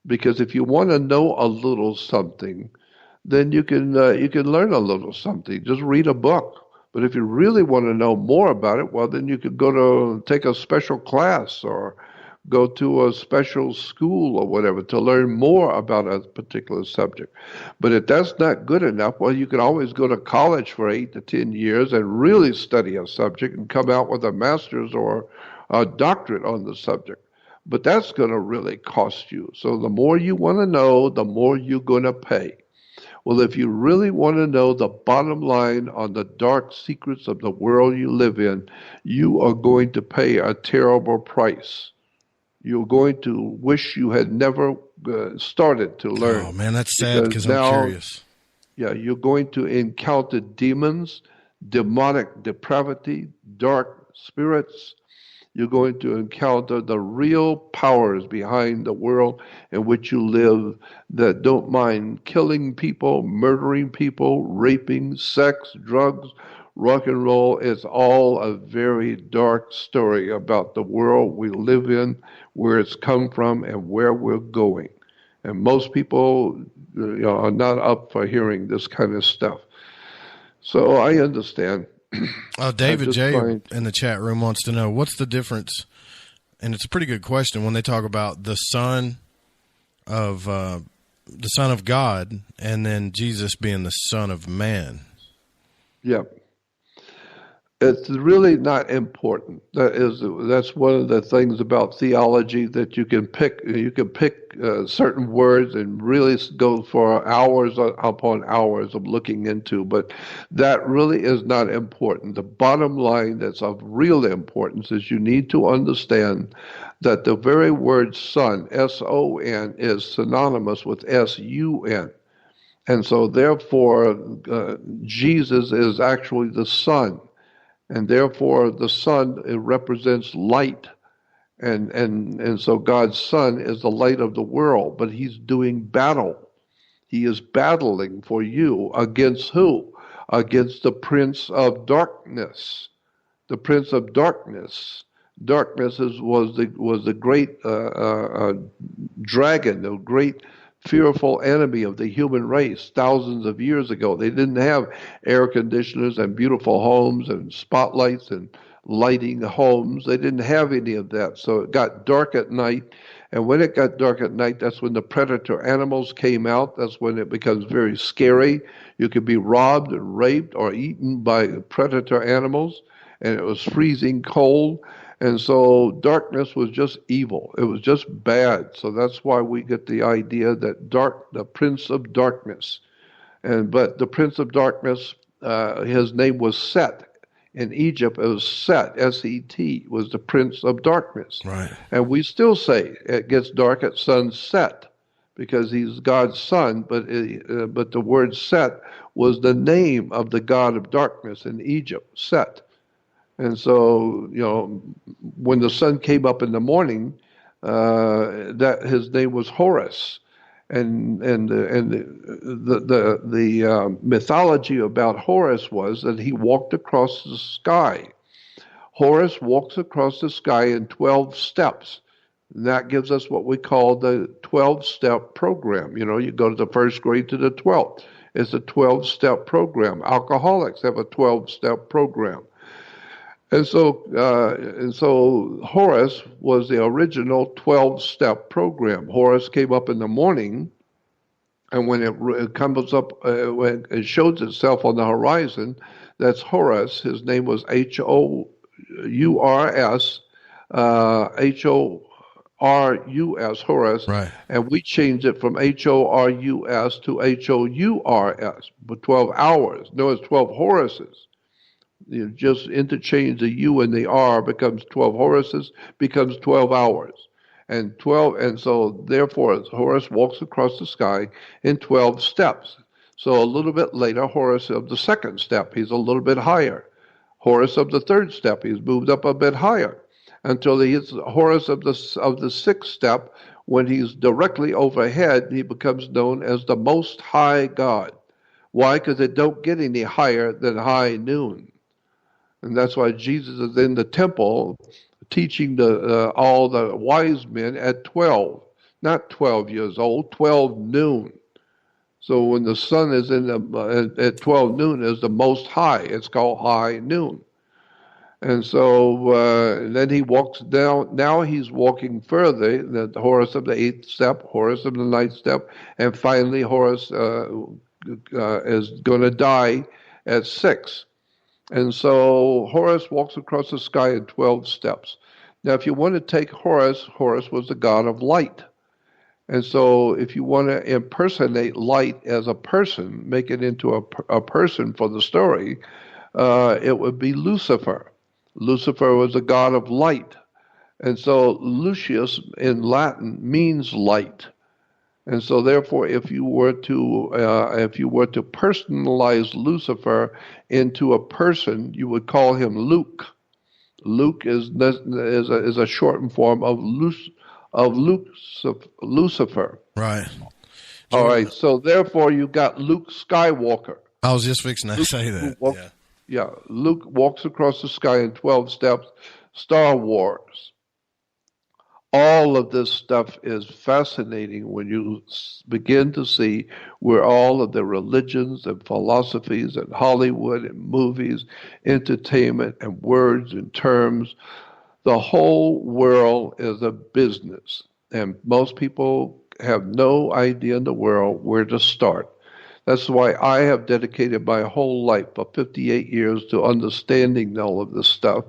because if you want to know a little something, then you can learn a little something. Just read a book. But if you really want to know more about it, well, then you could take a special class or go to a special school or whatever to learn more about a particular subject. But if that's not good enough, well, you can always go to college for 8 to 10 years and really study a subject and come out with a master's or a doctorate on the subject. but that's going to really cost you. So the more you want to know, the more you're going to pay. Well, if you really want to know the bottom line on the dark secrets of the world you live in, you are going to pay a terrible price. You're going to wish you had never started to learn. Oh, man, that's sad because I'm curious. Yeah, you're going to encounter demons, demonic depravity, dark spirits. You're going to encounter the real powers behind the world in which you live that don't mind killing people, murdering people, raping, sex, drugs, rock and roll. It's all a very dark story about the world we live in, where it's come from, and where we're going. And most people are not up for hearing this kind of stuff. So I understand. David J. in the chat room wants to know, what's the difference, and it's a pretty good question, when they talk about the Son of God and then Jesus being the Son of Man? Yeah. It's really not important. That's one of the things about theology, that you can pick certain words and really go for hours upon hours of looking into, but that really is not important. The bottom line that's of real importance is you need to understand that the very word son, S-O-N, is synonymous with S-U-N. And so therefore, Jesus is actually the Son. And therefore, the Son, it represents light. And so God's Son is the light of the world, but he's doing battle. He is battling for you against who? Against the Prince of Darkness. The Prince of Darkness. Darkness was the great dragon, the great fearful enemy of the human race thousands of years ago. They didn't have air conditioners and beautiful homes and spotlights and lighting homes. They didn't have any of that. So it got dark at night. And when it got dark at night, that's when the predator animals came out. That's when it becomes very scary. You could be robbed and raped or eaten by predator animals. And it was freezing cold. And so darkness was just evil. It was just bad. So that's why we get the idea that the Prince of Darkness. But the Prince of Darkness, his name was Set. In Egypt, it was Set, S-E-T, was the Prince of Darkness. Right. And we still say it gets dark at sunset because he's God's son, but the word Set was the name of the god of darkness in Egypt, Set. And so, when the sun came up in the morning, that his name was Horus, and the mythology about Horus was that he walked across the sky. Horus walks across the sky in 12 steps. And that gives us what we call the 12-step program. You go to the first grade to the 12th. It's a 12-step program. Alcoholics have a 12-step program. And so Horus was the original 12-step program. Horus came up in the morning, and when it comes up, when it shows itself on the horizon, that's Horus. His name was H-O-U-R-S, H-O-R-U-S, Horus. Right. And we changed it from H-O-R-U-S to H-O-U-R-S, for 12 hours. No, it's 12 Horuses. You just interchange the U and the R, becomes 12 Horuses, becomes 12 hours. And so therefore Horus walks across the sky in 12 steps. So a little bit later, Horus of the second step, he's a little bit higher. Horus of the third step, he's moved up a bit higher, until he hits Horus of the sixth step, when he's directly overhead, he becomes known as the Most High God. Why? Because it don't get any higher than high noon. And that's why Jesus is in the temple teaching all the wise men at 12, not 12 years old, 12 noon. So when the sun is at 12 noon is the most high. It's called high noon. And so then he walks down. Now he's walking further, the Horus of the 8th step, Horus of the 9th step, and finally Horus is going to die at 6. And so Horus walks across the sky in 12 steps. Now, if you want to take Horus was the god of light. And so if you want to impersonate light as a person, make it into a person for the story, it would be Lucifer. Lucifer was the god of light. And so Lucius in Latin means light. And so therefore, if you were to personalize Lucifer into a person, you would call him Luke. Luke is a shortened form of Lucifer. Right. All right. So therefore, you got Luke Skywalker. I was just fixing to say that. Luke walks across the sky in 12 steps. Star Wars. All of this stuff is fascinating when you begin to see where all of the religions and philosophies and Hollywood and movies, entertainment and words and terms, the whole world is a business. And most people have no idea in the world where to start. That's why I have dedicated my whole life for 58 years to understanding all of this stuff.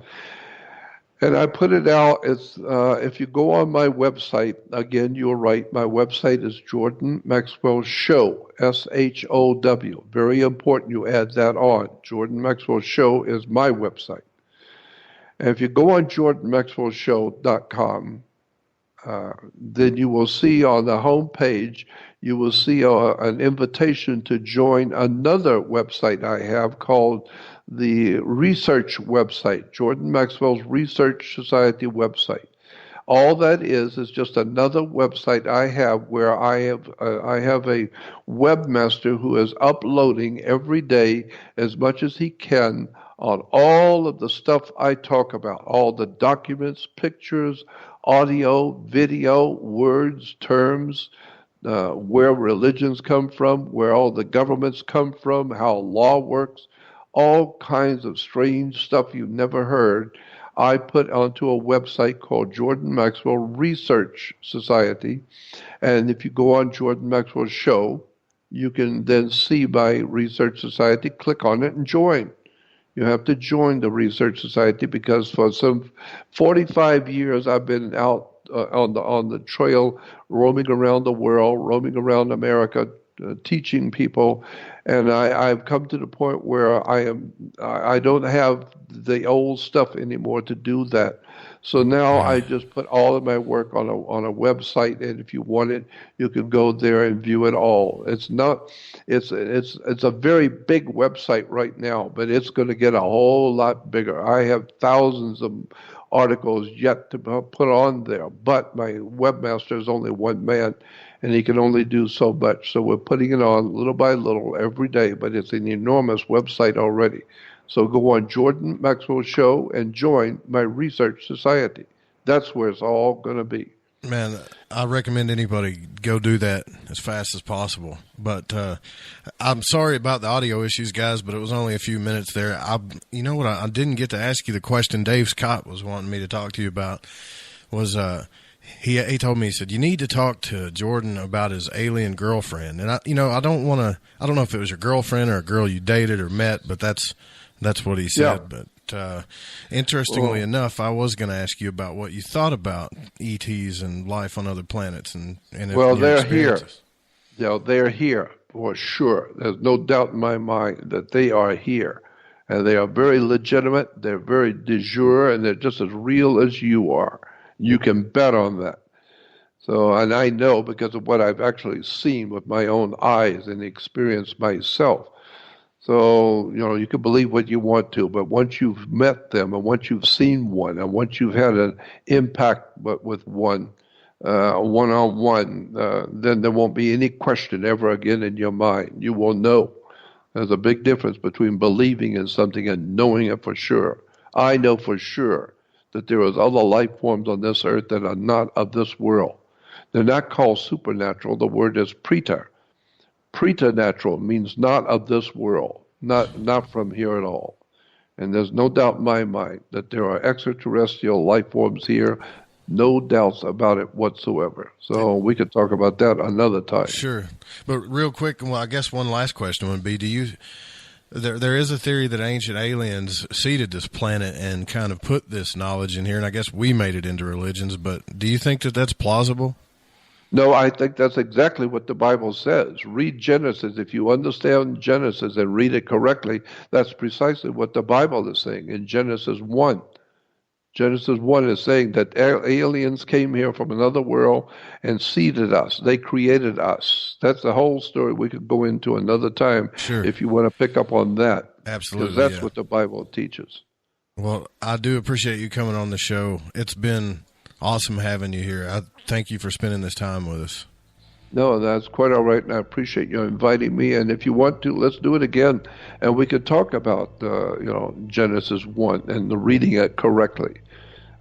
And I put it out. It's if you go on my website, again, you're right. My website is Jordan Maxwell Show, SHOW. Very important you add that on. Jordan Maxwell Show is my website. And if you go on jordanmaxwellshow.com, then you will see on the home page, you will see an invitation to join another website I have called the research website, Jordan Maxwell's Research Society website. All that is just another website I have where I have a webmaster who is uploading every day as much as he can on all of the stuff I talk about, all the documents, pictures, audio, video, words, terms, where religions come from, where all the governments come from, how law works, all kinds of strange stuff you've never heard. I put onto a website called Jordan Maxwell Research Society. And if you go on Jordan Maxwell Show, you can then see my Research Society, click on it and join. You have to join the Research Society because for some 45 years I've been out on the trail, roaming around the world, roaming around America, teaching people, and I've come to the point where I don't have the old stuff anymore to do that. So now I just put all of my work on a website, and if you want it, you can go there and view it all. It's a very big website right now, but it's going to get a whole lot bigger. I have thousands of articles yet to put on there, but my webmaster is only one man, and he can only do so much. So we're putting it on little by little every day, but it's an enormous website already. So go on Jordan Maxwell Show and join my Research Society. That's where it's all going to be. Man, I recommend anybody go do that as fast as possible. But I'm sorry about the audio issues, guys, but it was only a few minutes there. You know what? I didn't get to ask you the question Dave Scott was wanting me to talk to you about was he told me, he said, you need to talk to Jordan about his alien girlfriend. And I don't know if it was your girlfriend or a girl you dated or met, but that's what he said. Yeah. But interestingly enough, I was going to ask you about what you thought about ETs and life on other planets and they're here. They're here for sure. There's no doubt in my mind that they are here, and they are very legitimate. They're very de jure, and they're just as real as you are. You can bet on that. So, and I know because of what I've actually seen with my own eyes and experienced myself. So, you can believe what you want to, but once you've met them and once you've seen one and once you've had an impact with one, one-on-one, then there won't be any question ever again in your mind. You will know. There's a big difference between believing in something and knowing it for sure. I know for sure that there is other life forms on this earth that are not of this world. They're not called supernatural. The word is preta. Preternatural means not of this world, not from here at all. And there's no doubt in my mind that there are extraterrestrial life forms here. No doubts about it whatsoever. So we could talk about that another time. Sure. But real quick, well, I guess one last question would be, do There is a theory that ancient aliens seeded this planet and kind of put this knowledge in here, and I guess we made it into religions, but do you think that that's plausible? No, I think that's exactly what the Bible says. Read Genesis. If you understand Genesis and read it correctly, that's precisely what the Bible is saying in Genesis 1. Genesis 1 is saying that aliens came here from another world and seeded us. They created us. That's the whole story. We could go into another time if you want to pick up on that. Absolutely. Because that's what the Bible teaches. Well, I do appreciate you coming on the show. It's been awesome having you here. I thank you for spending this time with us. No, that's quite all right, and I appreciate you inviting me. And if you want to, let's do it again, and we could talk about Genesis 1 and the reading it correctly.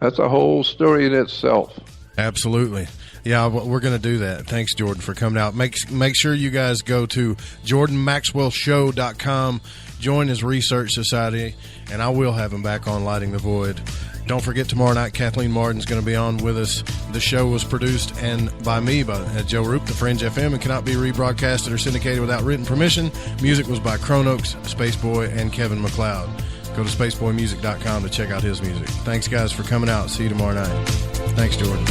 That's a whole story in itself. Absolutely. Yeah, we're going to do that. Thanks, Jordan, for coming out. Make sure you guys go to JordanMaxwellShow.com, join his research society, and I will have him back on Lighting the Void. Don't forget, tomorrow night, Kathleen Martin's going to be on with us. The show was produced by me, by Joe Roop, The Fringe FM, and cannot be rebroadcasted or syndicated without written permission. Music was by Chronox, Spaceboy, and Kevin MacLeod. Go to spaceboymusic.com to check out his music. Thanks, guys, for coming out. See you tomorrow night. Thanks, Jordan.